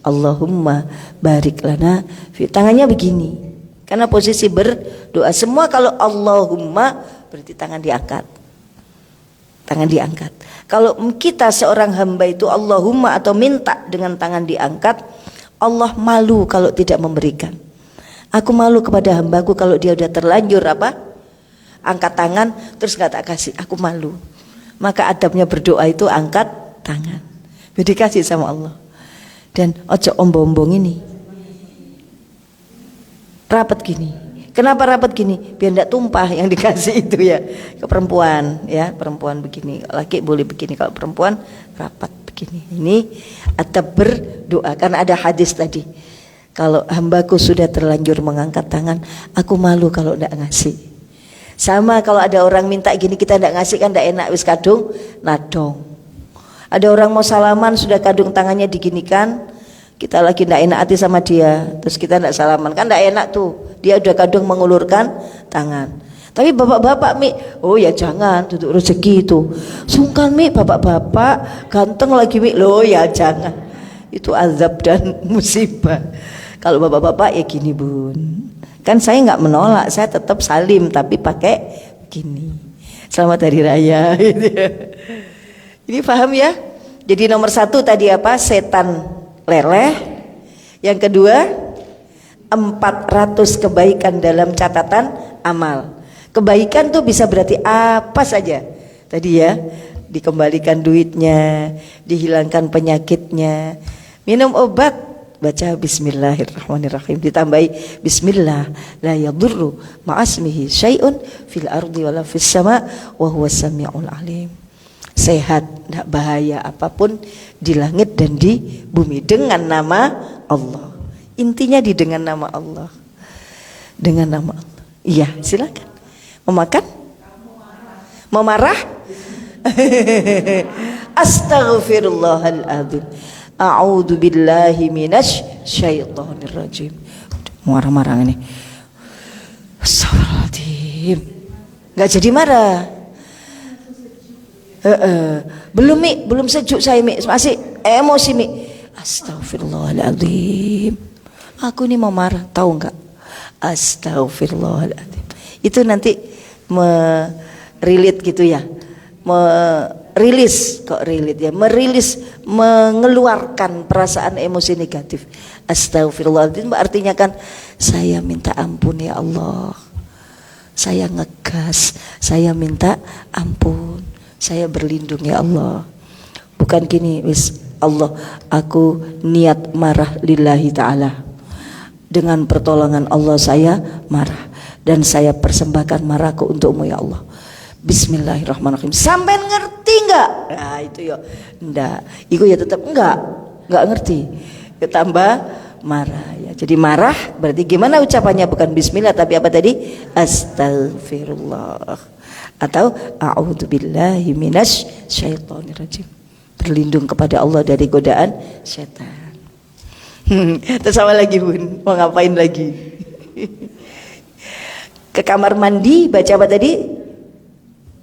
Allahumma barik lana fi. Tangannya begini. Karena posisi berdoa semua kalau Allahumma berarti tangan diangkat. Tangan diangkat. Kalau kita seorang hamba itu Allahumma atau minta dengan tangan diangkat, Allah malu kalau tidak memberikan. Aku malu kepada hambaku kalau dia udah terlanjur apa? Angkat tangan terus nggak tak kasih, aku malu. Maka adabnya berdoa itu angkat tangan, dikasih sama Allah. Dan ojo ombong-ombong ini, rapat gini. Kenapa rapat gini? Biar tidak tumpah yang dikasih itu ya. Ke perempuan ya, perempuan begini, laki boleh begini, kalau perempuan rapat begini. Ini adab berdoa karena ada hadis tadi. Kalau hambaku sudah terlanjur mengangkat tangan, aku malu kalau tidak ngasih. Sama kalau ada orang minta gini kita tidak ngasih kan tidak enak, wis kadung nadong. Ada orang mau salaman sudah kadung tangannya diginikan, kita lagi tidak enak hati sama dia, terus kita tidak salaman kan tidak enak tuh. Dia udah kadung mengulurkan tangan. Tapi bapak-bapak Mi, oh ya jangan, duduk rezeki itu. Sungkan Mi, bapak-bapak ganteng lagi Mi, loh ya jangan. Itu azab dan musibah. Kalau bapak-bapak ya gini bun. Kan saya nggak menolak, saya tetap salim tapi pakai gini. Selamat Hari Raya. Ini paham ya? Jadi nomor 1 tadi apa? Setan leleh. Yang kedua 400 kebaikan dalam catatan amal. Kebaikan tuh bisa berarti apa saja. Tadi ya, dikembalikan duitnya, dihilangkan penyakitnya, minum obat, baca bismillahirrahmanirrahim, ditambahi bismillah la yadurru ma'asmihi syai'un fil ardi wala fis sama wa huwas samiul alim. Sehat, tidak bahaya apapun di langit dan di bumi dengan nama Allah. Intinya dengan nama Allah. Dengan nama Allah. Iya, silakan. Memakan? Memarah? Astaghfirullahaladzim. A'udzu billahi minasy syaithanir rajim. Marah-marah ini. Astagfirullahaladzim. Enggak jadi marah. Belum Mi, belum sejuk saya Mi, masih emosi Mi. Astagfirullahaladzim. Aku ini mau marah, tahu enggak? Astagfirullahaladzim. Itu nanti merilis gitu ya. Merilis, kok rilis ya, merilis, mengeluarkan perasaan emosi negatif. Astagfirullahaladzim artinya kan saya minta ampun ya Allah. Saya ngegas, saya minta ampun. Saya berlindung ya Allah. Bukan gini, wis Allah, aku niat marah lillahi ta'ala. Dengan pertolongan Allah saya marah. Dan saya persembahkan marahku untukmu ya Allah. Bismillahirrahmanirrahim. Sampai ngerti enggak? Nah itu ya. Enggak. Itu ya tetap enggak ngerti. Ketambah marah ya. Jadi marah berarti gimana ucapannya, bukan bismillah tapi apa tadi? Astagfirullah. Atau a'udzubillahi minasy syaithanir rajim. Berlindung kepada Allah dari godaan setan. Terus apa lagi bun? Mau ngapain lagi? Ke kamar mandi baca apa tadi?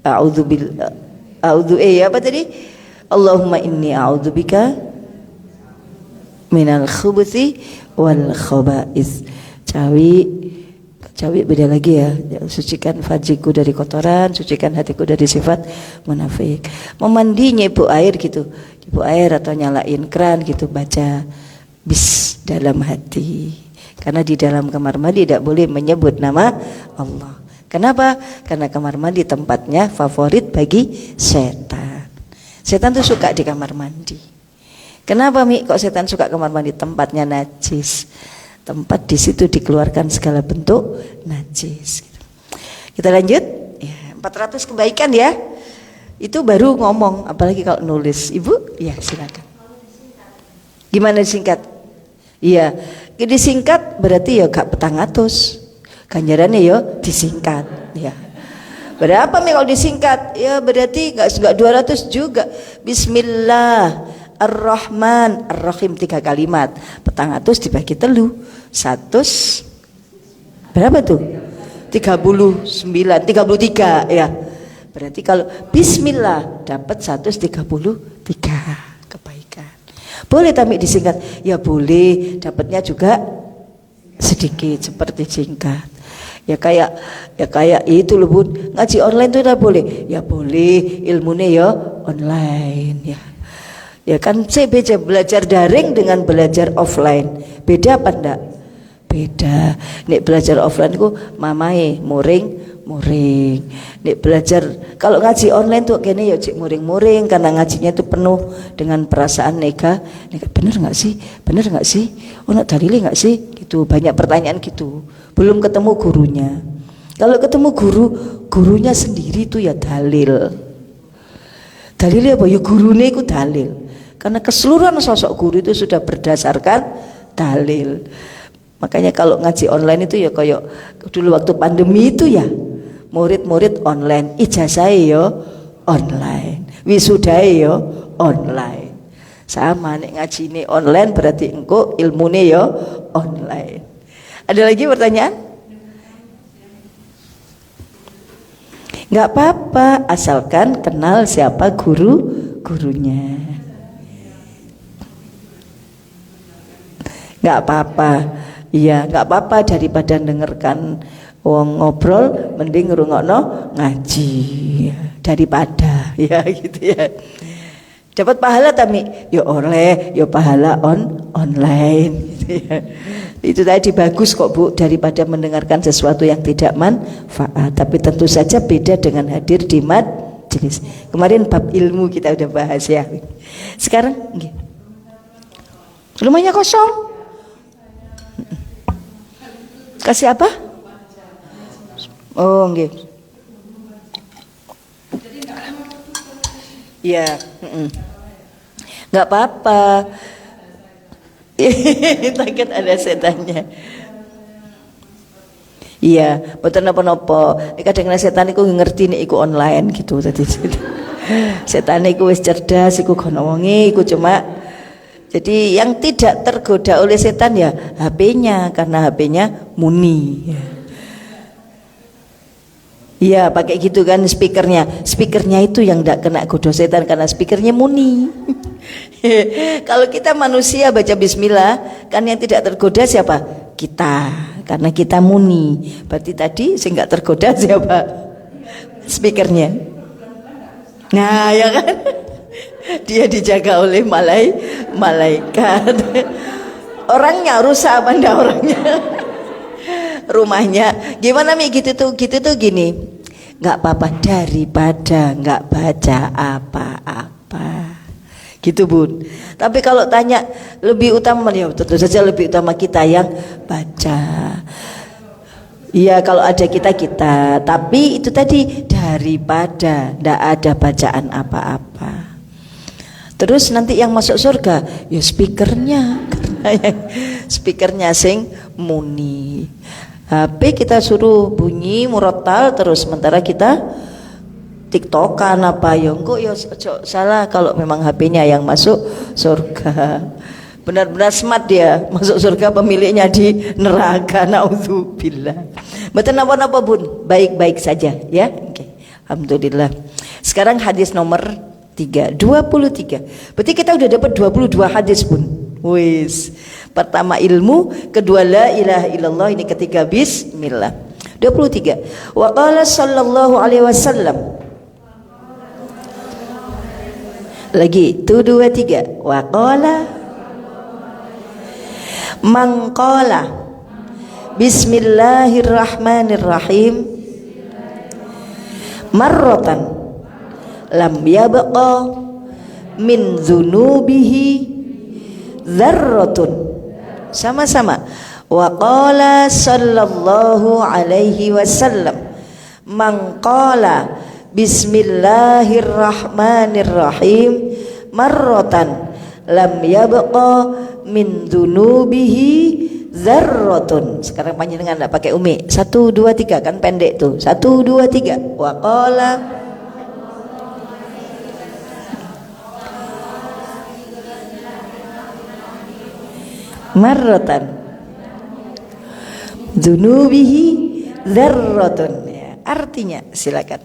Apa tadi? Allahumma inni a'udzubika minal khubuthi wal khaba'is. Cawi beda lagi ya. Sucikan farjiku dari kotoran, sucikan hatiku dari sifat munafik. Memandi nyipu air gitu, nyipu air atau nyalain keran gitu, baca bis dalam hati. Karena di dalam kamar mandi tidak boleh menyebut nama Allah. Kenapa? Karena kamar mandi tempatnya favorit bagi setan. Setan tuh suka di kamar mandi. Kenapa Mi? Kok setan suka kamar mandi? Tempatnya najis. Tempat di situ dikeluarkan segala bentuk najis. Kita lanjut. Ya, 400 kebaikan ya. Itu baru ngomong, apalagi kalau nulis. Ibu, ya silakan. Gimana disingkat? Iya, disingkat berarti ya gak petang atus. Ganjarannya ya disingkat. Ya. Berapa Mi kalau disingkat? Ya berarti gak 200 juga. Bismillah. Ar-Rahman Ar-Rahim 3 kalimat. Petang atus dibagi telu 100 berapa tuh? 39 33 ya. Berarti kalau bismillah dapat 133 kebaikan. Boleh tapi disingkat? Ya boleh, dapatnya juga sedikit seperti singkat. Ya kayak itu loh Bun, ngaji online itu udah boleh. Ya boleh, ilmunya ya online ya. Ya kan CBC belajar daring dengan belajar offline. Beda apa enggak? Beda. Nek belajar offline ku mamae muring. Nek belajar kalau ngaji online tuh kene ya cek muring karena ngajinya itu penuh dengan perasaan nega. Bener nggak sih? Oh nak dalile nggak sih? Gitu banyak pertanyaan gitu. Belum ketemu gurunya. Kalau ketemu gurunya sendiri tuh ya dalil. Dalilnya apa? Ya gurune itu dalil. Karena keseluruhan sosok guru itu sudah berdasarkan dalil. Makanya kalau ngaji online itu ya kayak dulu waktu pandemi itu ya murid-murid online, ijazah ya online, wisuda ya online. Sama nek ngaji ini online berarti engko ilmune ya online. Ada lagi pertanyaan? Nggak apa-apa asalkan kenal siapa gurunya. Nggak apa-apa. Iya, nggak apa-apa daripada dengarkan wong ngobrol mending ngrungokno ngaji daripada ya gitu ya. Dapat pahala tapi ya oleh ya pahala online gitu ya. Itu tadi bagus kok Bu daripada mendengarkan sesuatu yang tidak manfaat, tapi tentu saja beda dengan hadir di majelis. Kemarin bab ilmu kita udah bahas ya. Sekarang nggih. Rumahnya kosong. Kasih apa? Oh, nggih. Iya, nggak apa-apa. Takut ada setannya. Iya, betul napa-napa. Kadang setan iku ngerti nek iku online gitu tadi. Setan iku wis cerdas, iku kono wonge, iku cuma jadi yang tidak tergoda oleh setan ya HP-nya karena HP-nya muni. Iya pakai gitu kan speakernya itu yang tidak kena goda setan karena speakernya muni. Kalau kita manusia baca bismillah kan yang tidak tergoda siapa? Kita, karena kita muni. Berarti tadi sing nggak tergoda siapa? Speakernya. Nah ya kan, dia dijaga oleh malaikat. Orangnya rusak apa enggak orangnya? Rumahnya gimana Mi gitu tuh gini, nggak apa-apa daripada nggak baca apa-apa gitu Bun. Tapi kalau tanya lebih utama ya tentu saja lebih utama kita yang baca. Iya kalau ada kita, tapi itu tadi daripada ndak ada bacaan apa-apa. Terus nanti yang masuk surga ya speakernya, karena speakernya sing muni. HP kita suruh bunyi murotal terus sementara kita tiktokan apa ya enggak ya salah kalau memang HP-nya yang masuk surga. Benar-benar smart dia masuk surga, pemiliknya di neraka. Naudzubillah. Betul napa-napa Bun, baik-baik saja ya. Oke. Alhamdulillah. Sekarang hadis nomor 23. Berarti kita udah dapat 22 hadis Bun. Wis. Pertama ilmu, kedua la ilaha illallah, ini ketiga bismillah. 23. Wa qala sallallahu alaihi wasallam. Lagi 2 2 3. Wa qala man qala bismillahirrahmanirrahim marratan lam yabqa min dzunubihi dzarratun. Sama-sama. Wa qala sallallahu alaihi wasallam man qala bismillahirrahmanirrahim marratan lam yabqa min dzunubihi dzarratun. Sekarang panjenengan enggak pakai umi. 1 2 3 kan pendek tuh. 1 2 3. Wa qala marratan dzunubihi dzarratun ya, artinya silakan.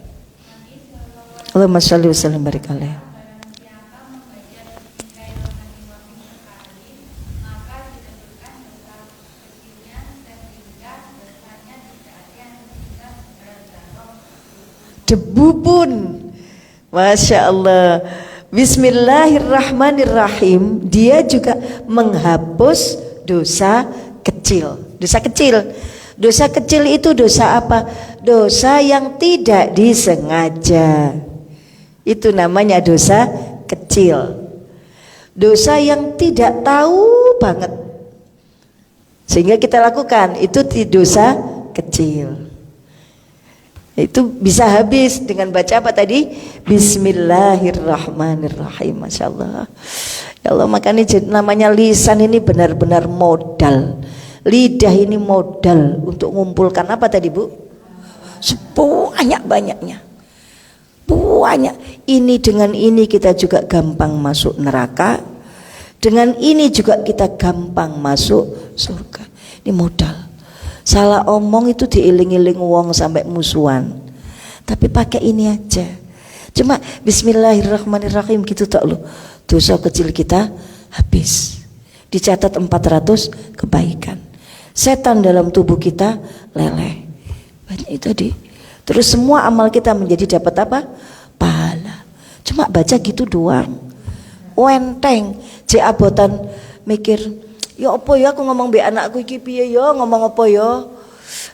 Allahumma sholli wa sallim barik alaihi. Debu pun, Masya Allah. Bismillahirrahmanirrahim. Dia juga menghapus dosa kecil. Dosa kecil. Dosa kecil itu dosa apa? Dosa yang tidak disengaja. Itu namanya dosa kecil. Dosa yang tidak tahu banget sehingga kita lakukan, itu dosa kecil. Itu bisa habis dengan baca apa tadi? Bismillahirrahmanirrahim. Masya Allah. Ya Allah, makanya namanya lisan ini benar-benar modal. Lidah ini modal untuk mengumpulkan apa tadi Bu? Sebanyak-banyaknya. Banyak. Ini dengan ini kita juga gampang masuk neraka. Dengan ini juga kita gampang masuk surga. Ini modal. Salah omong itu diiling-iling wong sampai musuhan. Tapi pakai ini aja. Cuma bismillahirrahmanirrahim gitu tak lo. Dosa kecil kita habis. Dicatat 400 kebaikan. Setan dalam tubuh kita leleh. Banyak itu tadi. Terus semua amal kita menjadi dapat apa? Pahala. Cuma baca gitu doang. Wenteng. Cek abotan mikir, ya apa ya aku ngomong be anakku iki piye ya, ngomong apa ya,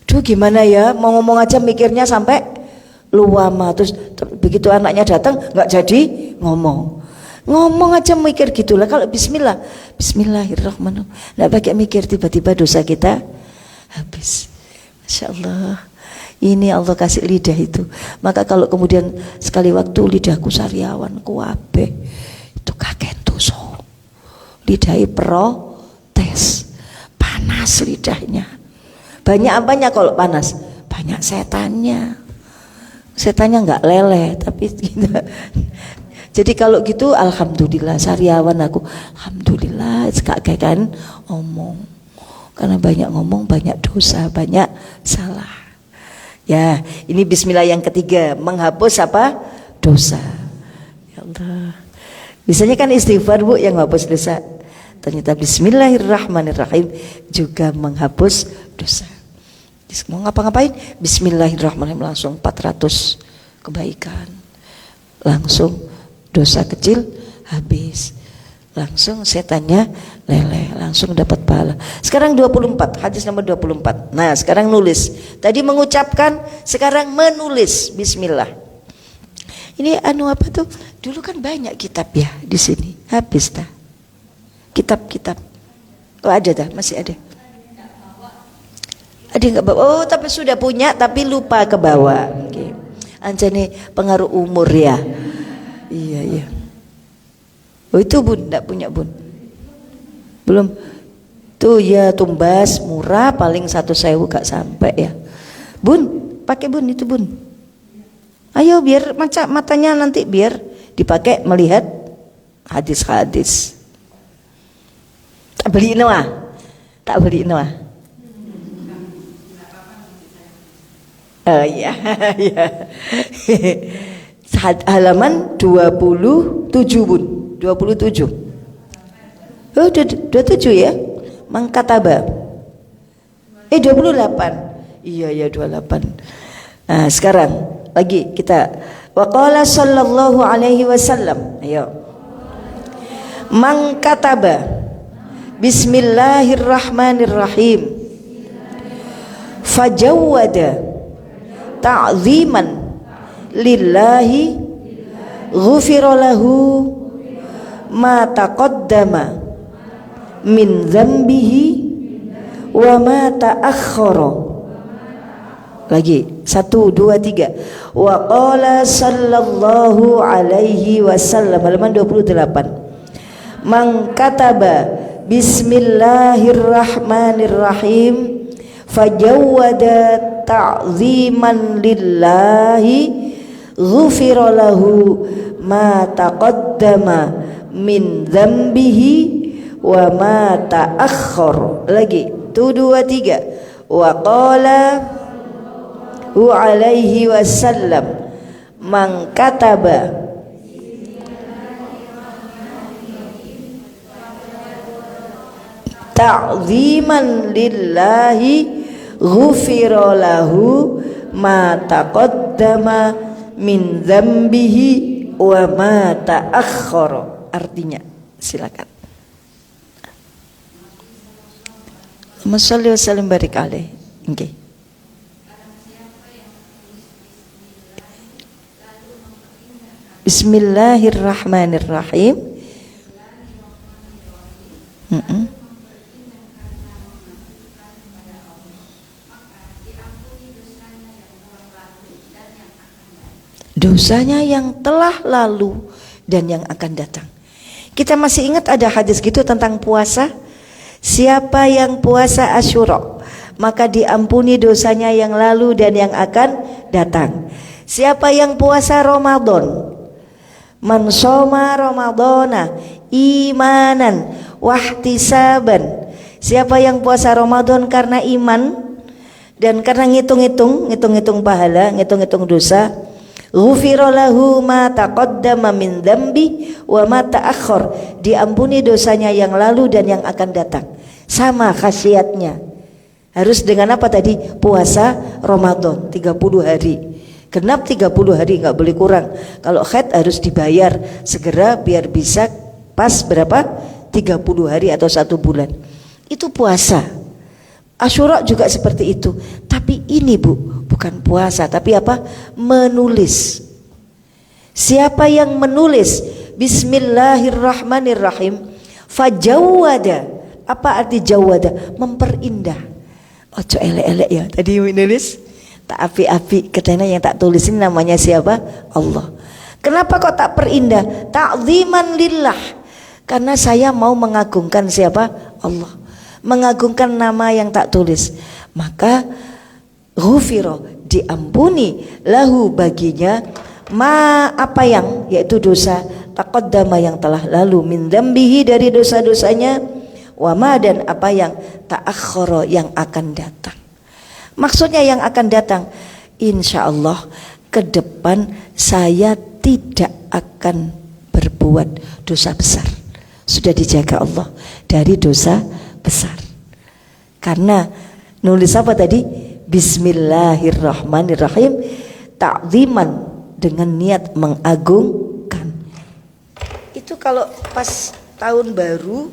duh gimana ya, mau ngomong aja mikirnya sampai luama. Terus begitu anaknya datang nggak jadi ngomong aja mikir gitulah. Kalau bismillahirrahmanirrahim nggak pakai mikir, tiba-tiba dosa kita habis. Masya Allah, ini Allah kasih lidah itu. Maka kalau kemudian sekali waktu lidahku sariawan kuabe itu kakek dosa, lidahnya protes, panas lidahnya. Banyak apanya kalau panas? Banyak setannya. Setannya nggak leleh, tapi kita. Jadi kalau gitu alhamdulillah, sariawan aku, alhamdulillah kakek kan ngomong. Karena banyak ngomong, banyak dosa, banyak salah. Ya, ini bismillah yang ketiga, menghapus apa? Dosa. Ya Allah. Biasanya kan istighfar Bu yang menghapus dosa. Ternyata bismillahirrahmanirrahim juga menghapus dosa. Mau ngapa-ngapain? Bismillahirrahmanirrahim langsung 400 kebaikan. Langsung dosa kecil habis. Langsung setannya leleh, langsung dapat pahala. Sekarang 24, hadis nomor 24. Nah, sekarang nulis. Tadi mengucapkan, sekarang menulis bismillah. Ini apa tuh? Dulu kan banyak kitab ya di sini. Habis dah. Kitab-kitab. Oh ada dah, masih ada. Ada yang nggak bawa? Oh tapi sudah punya tapi lupa ke bawah. Okay. Anjani pengaruh umur ya. Iya. Oh itu Bun, enggak punya Bun? Belum. Tuh ya tumbas murah paling 1.000 gak sampai ya. Bun, pakai Bun itu Bun. Ayo biar matanya nanti biar dipakai melihat hadis-hadis. Tak beli Noah. Oh iya. Halaman 27 Bun. 27. Oh 27 ya. Mangkataba. 28. Iya 28. Nah, sekarang lagi kita waqala sallallahu alaihi wasallam. Ayo. Mangkataba bismillahirrahmanirrahim fajawwada ta'ziman lillahi ghufira lahu ma taqaddama min dzambihi wa ma ta'akhkhara. Lagi 1, 2, 3. Wa qala sallallahu alaihi wasallam, halaman 28. Man kataba bismillahirrahmanirrahim fajawwada ta'ziman lillahi ghufira lahu ma taqaddama min dzambihi wa ma ta'akhkhar. Lagi 1, 2, 3. Wa qala alaihi wasallam man kataba ta'ziman lillahi ghufira lahu ma taqaddama min dzambihi wa ma ta'akhkhara. Artinya, silakan. Masya Allah wasallam barik alaih. Okay. Bismillahirrahmanirrahim. Dosanya yang telah lalu dan yang akan datang. Kita masih ingat ada hadis gitu tentang puasa. Siapa yang puasa Asyura, maka diampuni dosanya yang lalu dan yang akan datang. Siapa yang puasa Ramadan, man shoma ramadhana imanan wahtisaban. Siapa yang puasa Ramadan karena iman dan karena ngitung-ngitung pahala, ngitung-ngitung dosa, ghufira lahu ma taqaddama min dzambi wa ma ta'akhkhar, diampuni dosanya yang lalu dan yang akan datang. Sama khasiatnya. Harus dengan apa tadi? Puasa Ramadan 30 hari. Genap 30 hari, enggak boleh kurang. Kalau haid harus dibayar segera biar bisa pas berapa? 30 hari atau 1 bulan. Itu puasa. Asyura juga seperti itu. Tapi ini Bu, bukan puasa, tapi apa? Menulis. Siapa yang menulis Bismillahirrahmanirrahim, fajawada. Apa arti jawada? Memperindah. Ojo elek-elek ya. Tadi menulis tak api-api, katanya yang tak tulis ini namanya siapa? Allah. Kenapa kok tak perindah? Ta'ziman lillah. Karena saya mau mengagungkan siapa? Allah. Mengagungkan nama yang tak tulis. Maka ghufiro, diampuni lahu baginya ma apa yang, yaitu dosa taqaddama yang telah lalu, min dzambihi dari dosa-dosanya, wa ma dan apa yang ta'akhkhara yang akan datang. Maksudnya yang akan datang, insya Allah ke depan saya tidak akan berbuat dosa besar. Sudah dijaga Allah dari dosa besar. Karena nulis apa tadi? Bismillahirrahmanirrahim, ta'ziman, dengan niat mengagungkan. Itu kalau pas tahun baru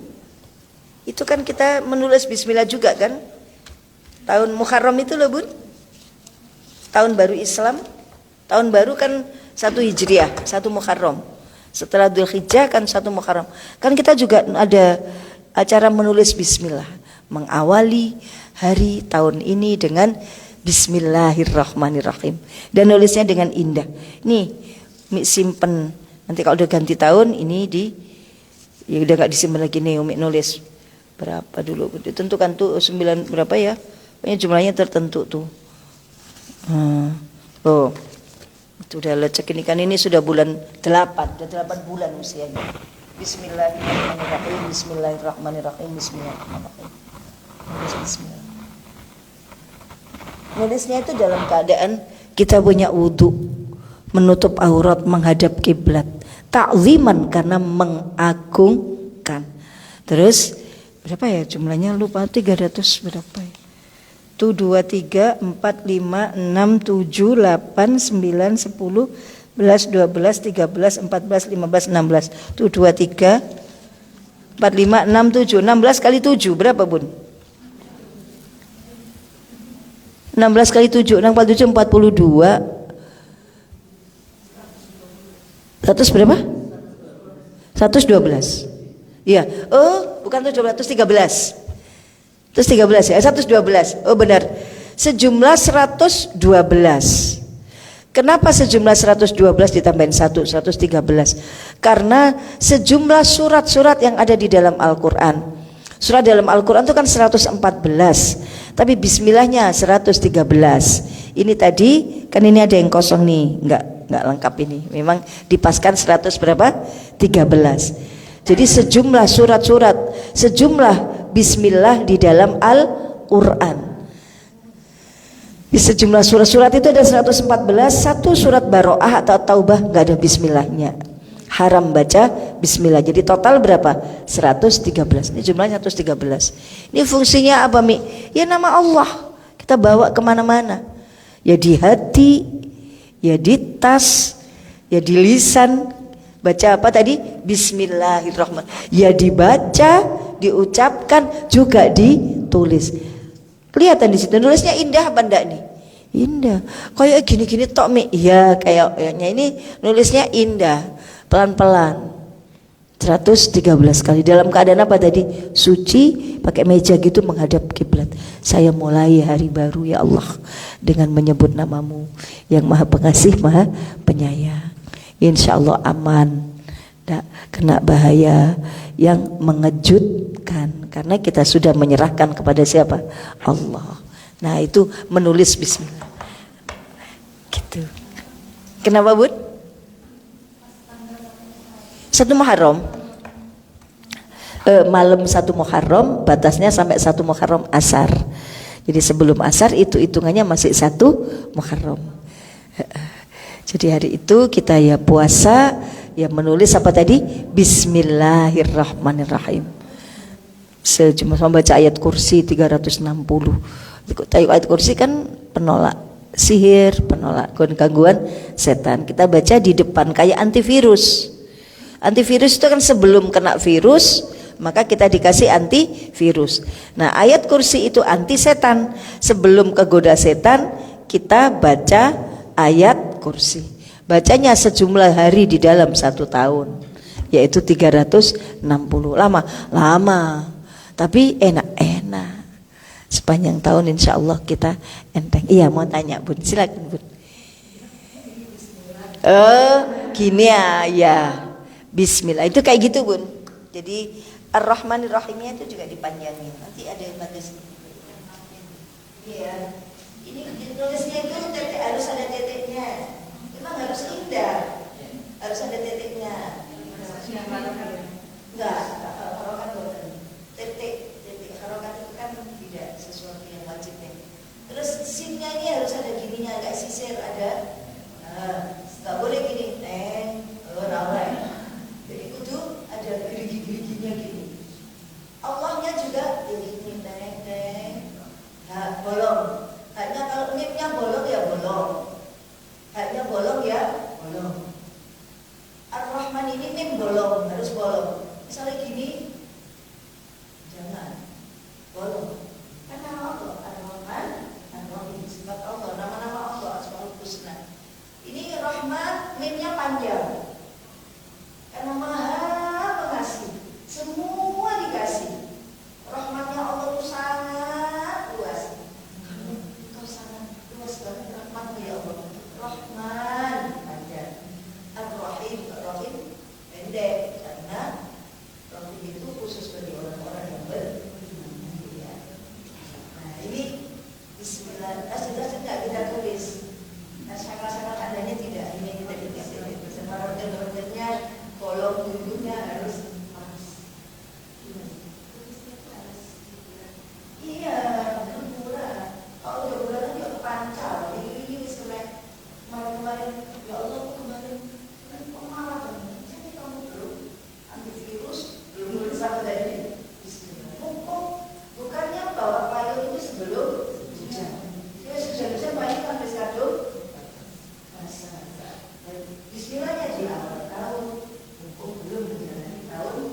itu kan kita menulis bismillah juga kan? Tahun Muharram itu loh Bun, tahun baru Islam. Tahun baru kan 1 Hijriah, 1 Muharram. Setelah Dzulhijjah kan 1 Muharram. Kan kita juga ada acara menulis bismillah, mengawali hari tahun ini dengan Bismillahirrahmanirrahim, dan nulisnya dengan indah. Nih, Umi simpen, nanti kalau udah ganti tahun ini ya udah nggak disimpan lagi nih. Umi nulis berapa dulu, ditentukan tuh 9 berapa ya, pokoknya jumlahnya tertentu tuh. Oh, itu udah lecek ini kan, ini sudah bulan 8, udah 8 bulan usianya. Bismillahirrahmanirrahim, Bismillahirrahmanirrahim, Bismillahirrahmanirrahim. Bismillah. Nulisnya itu dalam keadaan kita punya wudu, menutup aurat, menghadap kiblat, ta'ziman karena mengagungkan. Terus berapa ya jumlahnya, lupa, 300 berapa ya? Tuh 2, 3, 4, 5, 6, 7, 8, 9, 10, 11, 12, 13, 14, 15, 16. Tuh 2, 3, 4, 5, 6, 7. 16 kali 7 berapa Bun? 16 kali 7, 6 kali 7, 42. 100 berapa? 112. Iya. Oh, bukan 12, 113. Terus 13 ya, 112. Oh benar. Sejumlah 112. Kenapa sejumlah 112 ditambahin 1, 113? Karena sejumlah surat-surat yang ada di dalam Al-Quran. Surat dalam Al-Quran itu kan 114, tapi bismillahnya 113. Ini tadi kan ini ada yang kosong nih, enggak lengkap ini. Memang dipaskan 100 berapa? 13. Jadi sejumlah surat-surat, sejumlah bismillah di dalam Al-Quran. Di sejumlah surat-surat itu ada 114, satu surat Baroah atau Taubah nggak ada bismillahnya. Haram baca bismillah. Jadi total berapa? 113. Ini jumlahnya 113. Ini fungsinya apa, Mi? Ya nama Allah. Kita bawa kemana-mana. Ya di hati, ya di tas, ya di lisan. Baca apa tadi? Bismillahirrahmanirrahim. Ya dibaca, diucapkan, juga ditulis. Kelihatan di situ nulisnya indah apa enggak nih? Indah. Kayak gini-gini tok, Mi. Iya, kayaknya ini nulisnya indah. Pelan-pelan. 113 kali. Dalam keadaan apa tadi? Suci, pakai meja gitu menghadap kiblat. Saya mulai hari baru ya Allah dengan menyebut namamu yang Maha Pengasih, Maha Penyayang. Insya Allah aman, tidak kena bahaya yang mengejutkan karena kita sudah menyerahkan kepada siapa? Allah. Nah itu menulis bismillah gitu. Kenapa Bud? 1 Muharram, malam 1 Muharram, batasnya sampai 1 Muharram asar. Jadi sebelum asar itu hitungannya masih 1 Muharram. Jadi hari itu kita ya puasa, ya menulis apa tadi? Bismillahirrahmanirrahim. Cuma membaca ayat kursi 360. Ayat kursi kan penolak sihir, penolak gangguan setan. Kita baca di depan kayak antivirus. Antivirus itu kan sebelum kena virus, maka kita dikasih antivirus. Nah ayat kursi itu anti setan. Sebelum kegoda setan, kita baca ayat kursi. Bacanya sejumlah hari di dalam 1 tahun, yaitu 360. Lama, tapi enak-enak. Sepanjang tahun insya Allah kita enteng. Iya mau tanya Bun, silakan Bun. Gini ya. Bismillah itu kayak gitu Bun. Jadi Ar-Rahmanir-Rahimnya itu juga dipanjangin. Nanti ada yang batas. Iya. Ini tulisnya itu harus ada titiknya. Memang harus indah. Harus ada titiknya. Enggak, harokat bukan. Titik harokat itu kan tidak sesuatu yang wajib ya. Terus sinnya ini harus ada gininya, agak sisir ada. Enggak boleh gini. Jadi kudu ada gigi-giginya gini. Allahnya juga gini teng. Nah, bolong. Hanya kalau mimnya bolong ya bolong. Hanya bolong ya bolong. Ar-Rahman ini mim bolong, harus bolong. Misalnya gini, jangan bolong. Karena Allah Ar-Rahman, Ar-Rahim, sifat Allah, nama-nama Allah Asmaul Husna. Ini Rahman, mimnya panjang. Karena Maha Pengasih, semua dikasih. Rahmatnya Allah itu sangat luas. Engkau sangat luas banget rahmatmu ya Allah. Rahman panjang, Ar-Rahim, Rahim pendek karena Rahim itu khusus bagi orang-orang yang beriman. Ya. Nah ini Bismillah. Sudah kita tulis. Nah sangat-sangat adanya tidak. Ini kita dikasih. Sekarang order-ordernya kolom dulunya harus pas. Iya, murah. Kalau udah bulan kan juga kepancal. Ini selek. Kemarin-kemarin, ya Allah kemarin pengalaman. Jadi kamu belum antivirus, belum nulis apa tadi? Bukannya bawa payung itu sebelum hujan. Ya hujan-hujan payung kan berskadung. Masa. Bismillahnya di awal tahun. Belum menjalani tahun.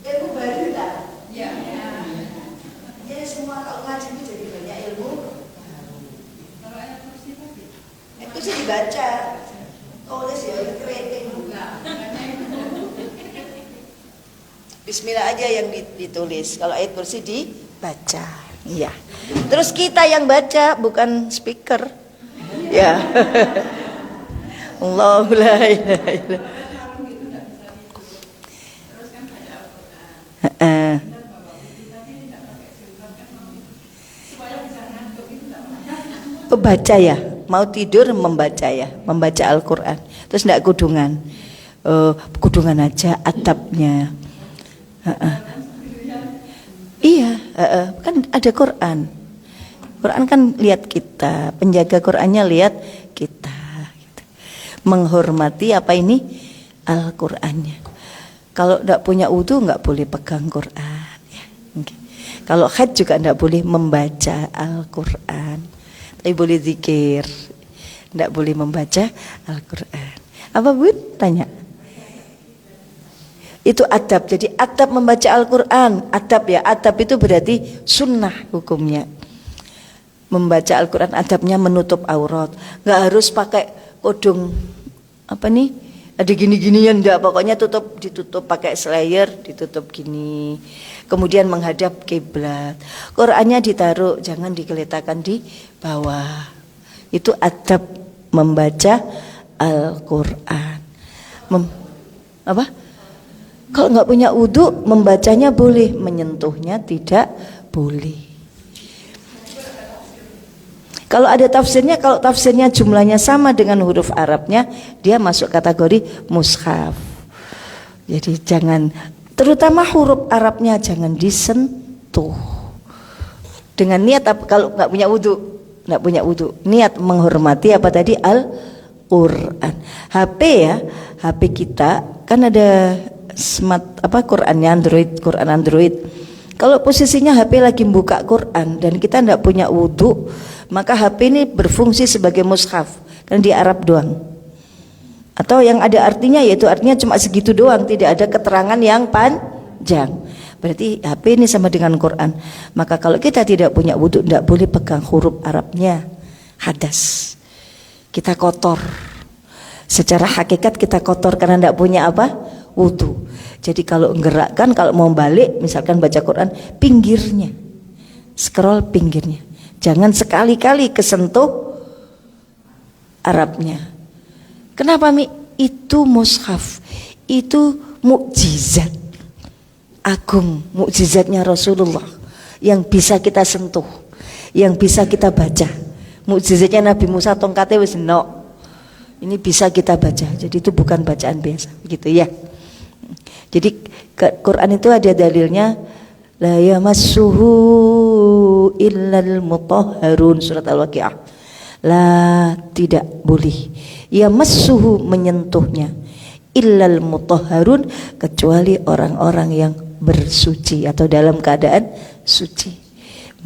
Ilmu baru tak? Ya. Jadi semua kalau ngaji itu jadi banyak ilmu. Kalau ayat kursi tadi? Ayat kursi dibaca. Tulis ya keriting buka. Bismillah aja yang ditulis. Kalau ayat kursi dibaca. Iya. Terus kita yang baca bukan speaker. Ya. Allahu la ilaha illa. Baca ya, mau tidur membaca ya, membaca Al-Quran. Terus tidak kudungan, kudungan aja atapnya. Iya, Kan ada Quran. Quran kan lihat kita, penjaga Qurannya lihat kita. Gitu. Menghormati apa ini? Al-Qurannya. Kalau tidak punya wudu nggak boleh pegang Quran. Ya. Okay. Kalau haid juga tidak boleh membaca Al-Quran. Tapi boleh zikir. Tidak boleh membaca Al-Quran. Apa Bun? Tanya. Itu adab. Jadi adab membaca Al-Quran. Adab ya. Adab itu berarti sunnah hukumnya. Membaca Al-Quran adabnya menutup aurat. Nggak harus pakai kodong apa nih? Ada gini-ginian enggak. Pokoknya ditutup pakai slayer, ditutup gini. Kemudian menghadap kiblat. Qurannya ditaruh, jangan digeletakkan di bawah. Itu adab membaca Al-Quran. Apa? Kalau nggak punya wudu, membacanya boleh, menyentuhnya tidak boleh. Kalau ada tafsirnya, kalau tafsirnya jumlahnya sama dengan huruf Arabnya, dia masuk kategori mushaf. Jadi jangan, terutama huruf Arabnya jangan disentuh. Dengan niat apa? Kalau nggak punya wudu, niat menghormati apa tadi? Al-Quran. HP ya, HP kita kan ada smart apa Qurannya Quran Android. Kalau posisinya HP lagi buka Quran dan kita tidak punya wudu, maka HP ini berfungsi sebagai mushaf kan di Arab doang. Atau yang ada artinya, yaitu artinya cuma segitu doang, tidak ada keterangan yang panjang. Berarti HP ini sama dengan Quran. Maka kalau kita tidak punya wudu, tidak boleh pegang huruf Arabnya. Hadas. Kita kotor. Secara hakikat kita kotor karena tidak punya apa? Wudu. Jadi kalau menggerakkan, kalau mau balik, misalkan baca Quran, pinggirnya, scroll pinggirnya. Jangan sekali-kali kesentuh Arabnya. Kenapa Mi? Itu mushaf, itu mukjizat agung, mukjizatnya Rasulullah yang bisa kita sentuh, yang bisa kita baca. Mukjizatnya Nabi Musa tongkatnya wis no. Ini bisa kita baca. Jadi itu bukan bacaan biasa, gitu ya. Jadi Quran itu ada dalilnya, la yamassuhu illal mutahharun, surat Al-Waqiah. La, tidak boleh yamassuhu, menyentuhnya, illal mutahharun, kecuali orang-orang yang bersuci atau dalam keadaan suci.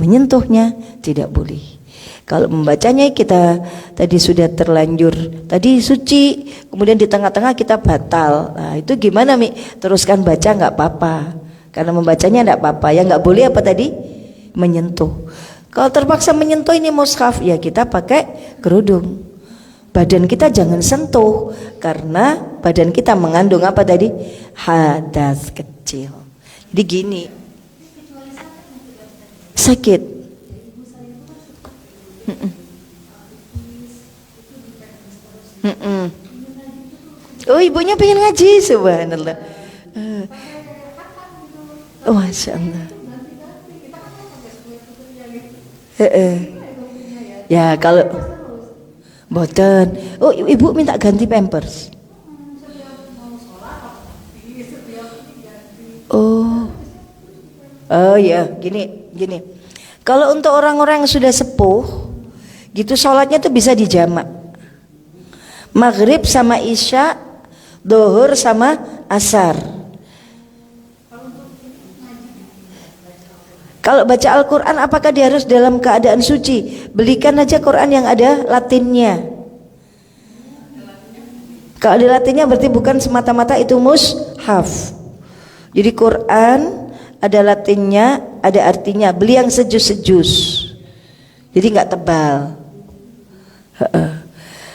Menyentuhnya tidak boleh. Kalau membacanya kita tadi sudah terlanjur, tadi suci, kemudian di tengah-tengah kita batal. Nah itu gimana Mi? Teruskan baca nggak apa-apa, karena membacanya nggak apa-apa. Yang nggak boleh apa tadi? Menyentuh. Kalau terpaksa menyentuh ini mushaf, ya kita pakai kerudung. Badan kita jangan sentuh, karena badan kita mengandung apa tadi? Hadas kecil. Jadi gini, sakit. Oh ibunya pengen ngaji, subhanallah. Oh, Masya Allah. Ya kalau boten, oh ibu minta ganti pampers. Oh ya, gini. Kalau untuk orang-orang yang sudah sepuh, gitu sholatnya tuh bisa dijamak. Maghrib sama isya, dohur sama asar. Kalau baca Al-Quran apakah dia harus dalam keadaan suci? Belikan aja Quran yang ada latinnya. Kalau ada latinnya berarti bukan semata-mata itu mushaf. Jadi Quran ada latinnya, ada artinya. Beli yang sejus-sejus, jadi nggak tebal.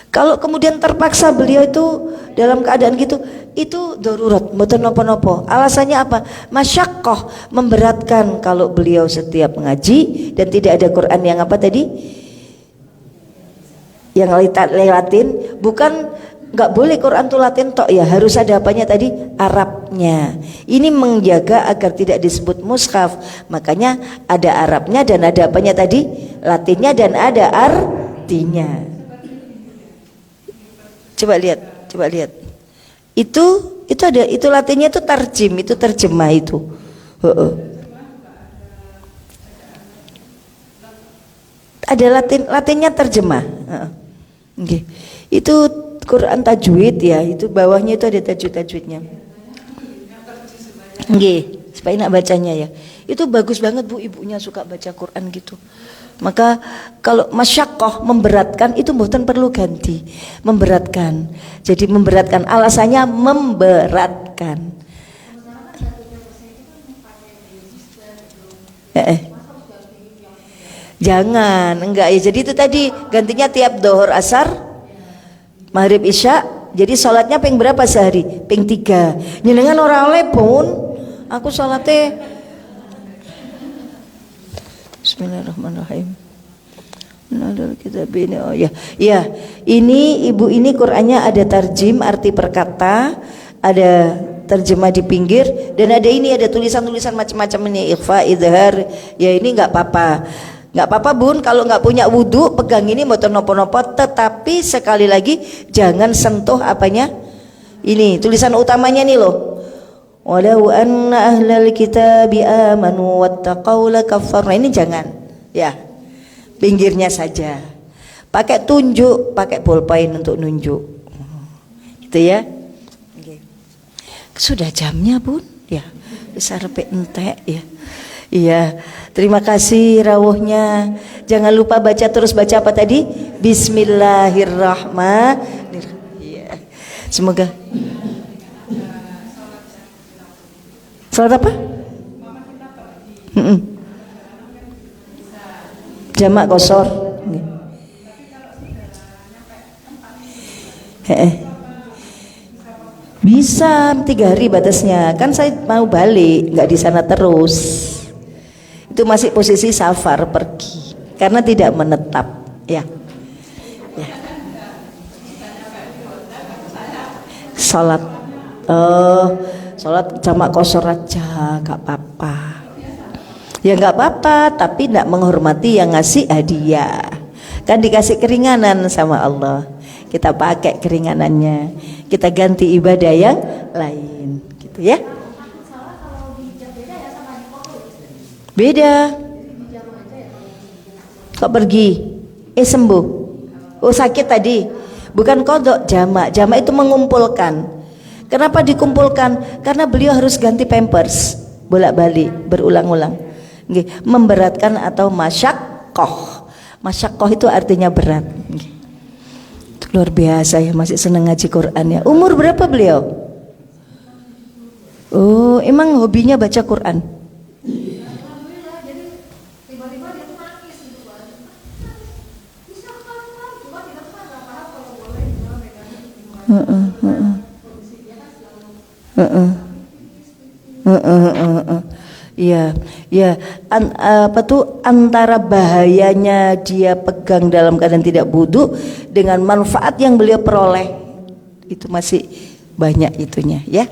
Kalau kemudian terpaksa beliau itu dalam keadaan gitu, itu darurat, mboten nopo-nopo. Alasannya apa? Masyaqqah, memberatkan kalau beliau setiap mengaji dan tidak ada Quran yang apa tadi? Yang Latin, bukan nggak boleh Quran itu Latin tok ya, harus ada apanya tadi? Arabnya. Ini menjaga agar tidak disebut mushaf. Makanya ada Arabnya dan ada apanya tadi? Latinnya dan ada artinya. Coba lihat. Itu ada, itu latinnya itu tarjim, itu terjemah itu. ada latinnya terjemah. Nggih. Itu Quran tajwid ya, itu bawahnya itu ada tajwidnya. Nggih, supaya enak bacanya ya. Itu bagus banget Bu, ibunya suka baca Quran gitu. Maka kalau masyaqqah memberatkan itu mboten perlu ganti. Memberatkan. Jadi memberatkan, alasannya memberatkan. Jangan, enggak ya. Jadi itu tadi gantinya tiap dohor asar, maghrib isya. Jadi sholatnya ping berapa sehari? Ping 3. Nyenengan orang oleh pun aku sholatnya Bismillahirrahmanirrahim. Kitab ini, oh ya, ya. Ini ibu ini Qur'annya ada tarjim arti perkata, ada terjemah di pinggir, dan ada ini ada tulisan-tulisan macam-macam ini ikhfa, idhar. Ya ini nggak apa-apa, nggak apa-apa Bun. Kalau nggak punya wudhu pegang ini motor nopo-nopo, tetapi sekali lagi jangan sentuh apanya. Ini tulisan utamanya nih loh. Walau anna ahlal kitabi amanu wattaqau lakaffarna. Ini jangan ya, pinggirnya saja, pakai tunjuk, pakai ballpoint untuk nunjuk gitu ya. Sudah jamnya Bun ya, bisa repek entek ya. Iya, terima kasih rawuhnya. Jangan lupa baca, terus baca apa tadi? Bismillahirrahmanirrahim. Ya. Semoga salat apa? Jamak kosor. Bisa 3 hari batasnya. Kan saya mau balik, nggak di sana terus. Itu masih posisi safar, pergi. Karena tidak menetap, ya. Ya. Salat. Sholat jamak kosor aja, gak apa-apa. Ya gak apa-apa, tapi tidak menghormati yang ngasih hadiah. Kan dikasih keringanan sama Allah, kita pakai keringanannya, kita ganti ibadah yang lain, gitu ya. Beda. Kok pergi? Sembuh. Oh sakit tadi. Bukan kodok, jamak. Jamak itu mengumpulkan. Kenapa dikumpulkan? Karena beliau harus ganti pampers bolak-balik, berulang-ulang. Memberatkan atau masyaqqah. Masyaqqah itu artinya berat. Itu luar biasa ya, masih senang ngaji Quran ya. Umur berapa beliau? Oh, emang hobinya baca Quran? Iya, ya. Apa tuh antara bahayanya dia pegang dalam keadaan tidak wudu dengan manfaat yang beliau peroleh itu masih banyak itunya ya.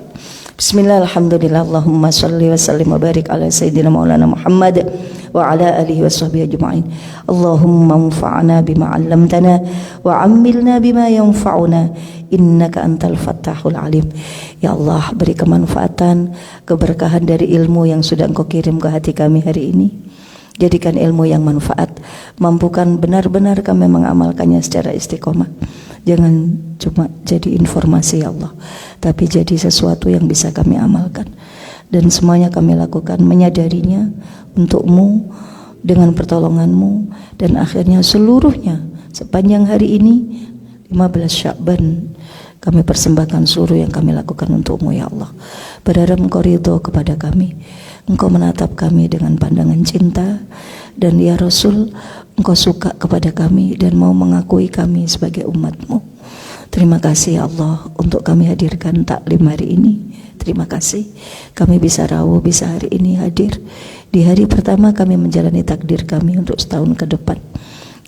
Bismillah, alhamdulillah, Allahumma sholli wa sallim wa barik ala sayyidina maulana Muhammad wa ala alihi wa sahbihi ajma'in. Allahumma anfa'na bima 'allamtana wa 'ammilna bima yanfa'una innaka antal fattahul alim. Ya Allah, beri kemanfaatan, keberkahan dari ilmu yang sudah Engkau kirim ke hati kami hari ini. Jadikan ilmu yang manfaat, mampukan benar-benar kami mengamalkannya secara istiqomah. Jangan cuma jadi informasi ya Allah, tapi jadi sesuatu yang bisa kami amalkan. Dan semuanya kami lakukan menyadarinya untuk-Mu, dengan pertolongan-Mu, dan akhirnya seluruhnya sepanjang hari ini 15 Sya'ban kami persembahkan seluruh yang kami lakukan untuk-Mu ya Allah. Berharap Engkau ridho kepada kami, Engkau menatap kami dengan pandangan cinta, dan ya Rasul, Engkau suka kepada kami dan mau mengakui kami sebagai umat-Mu. Terima kasih ya Allah untuk kami hadirkan taklim hari ini. Terima kasih kami bisa rawuh, bisa hari ini hadir di hari pertama kami menjalani takdir kami untuk setahun ke depan.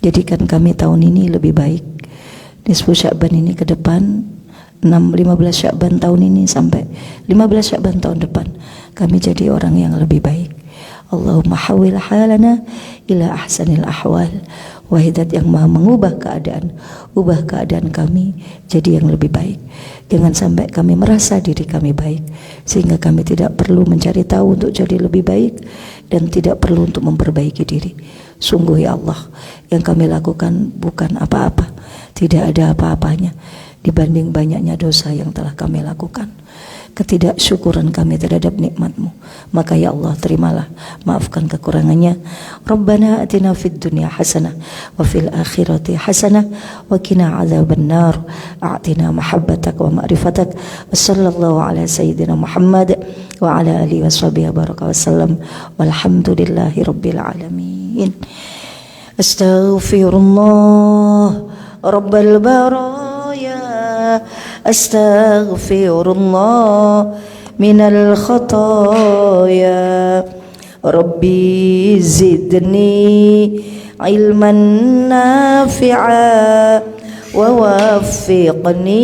Jadikan kami tahun ini lebih baik, nisfu Sya'ban ini ke depan, 15 Sya'ban tahun ini sampai 15 Sya'ban tahun depan kami jadi orang yang lebih baik. Allahumma hawil halana ila ahsanil ahwal. Wahidat yang maha mengubah keadaan, ubah keadaan kami jadi yang lebih baik. Jangan sampai kami merasa diri kami baik sehingga kami tidak perlu mencari tahu untuk jadi lebih baik dan tidak perlu untuk memperbaiki diri. Sungguh ya Allah, yang kami lakukan bukan apa-apa, tidak ada apa-apanya dibanding banyaknya dosa yang telah kami lakukan, ketidaksyukuran kami terhadap nikmat-Mu. Maka ya Allah, terimalah, maafkan kekurangannya. Rabbana atina fid dunya hasanah wa fil akhirati hasanah wa qina adzabannar. A'tina mahabbatak wa ma'rifatak. Wassallallahu ala sayyidina Muhammad wa ala alihi washabihi baraka wasallam. Walhamdulillahi rabbil alamin. Astaghfirullah rabbal baraya. Astaghfirullah minal khataya. Rabbi zidni ilman nafi'a wa waffiqni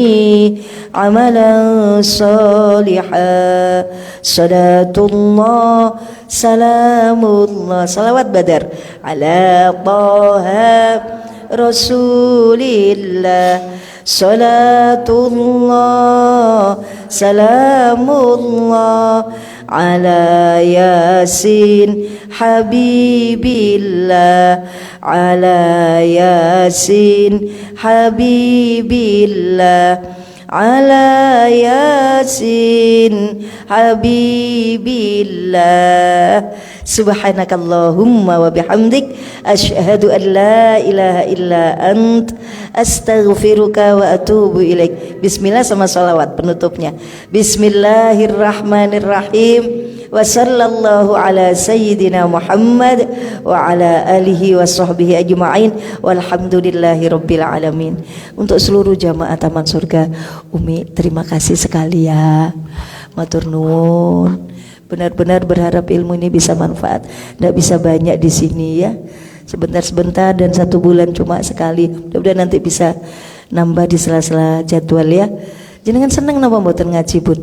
amalan salihah. Salatullah salamullah, salawat badar ala taha rasulillah. Salatullah salamullah ala yasin habibillah. Ala yasin habibillah. Ala yasin habibillah. Subhanakallahumma wa bihamdik, asyhadu an la ilaha illa ant, astaghfiruka wa atubu ilaik. Bismillah sama salawat penutupnya. Bismillahirrahmanirrahim. Wa sallallahu ala sayyidina Muhammad wa ala alihi wa sahbihi ajma'in. Walhamdulillahi rabbil alamin. Untuk seluruh jamaah Taman Surga, Umi terima kasih sekali ya. Matur nuwun. Benar-benar berharap ilmu ini bisa manfaat. Nggak bisa banyak di sini ya. Sebentar-sebentar dan 1 bulan cuma sekali. Mudah-mudahan nanti bisa nambah di sela-sela jadwal ya. Jenengan seneng napa mboten ngaji Bun?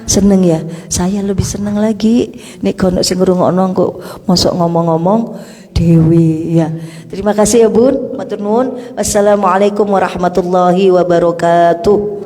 Seneng ya. Saya lebih seneng lagi nek kono sing ngrungokno kok mosok ngomong-ngomong dewi ya. Terima kasih ya Bun. Matur nuwun. Wassalamualaikum warahmatullahi wabarakatuh.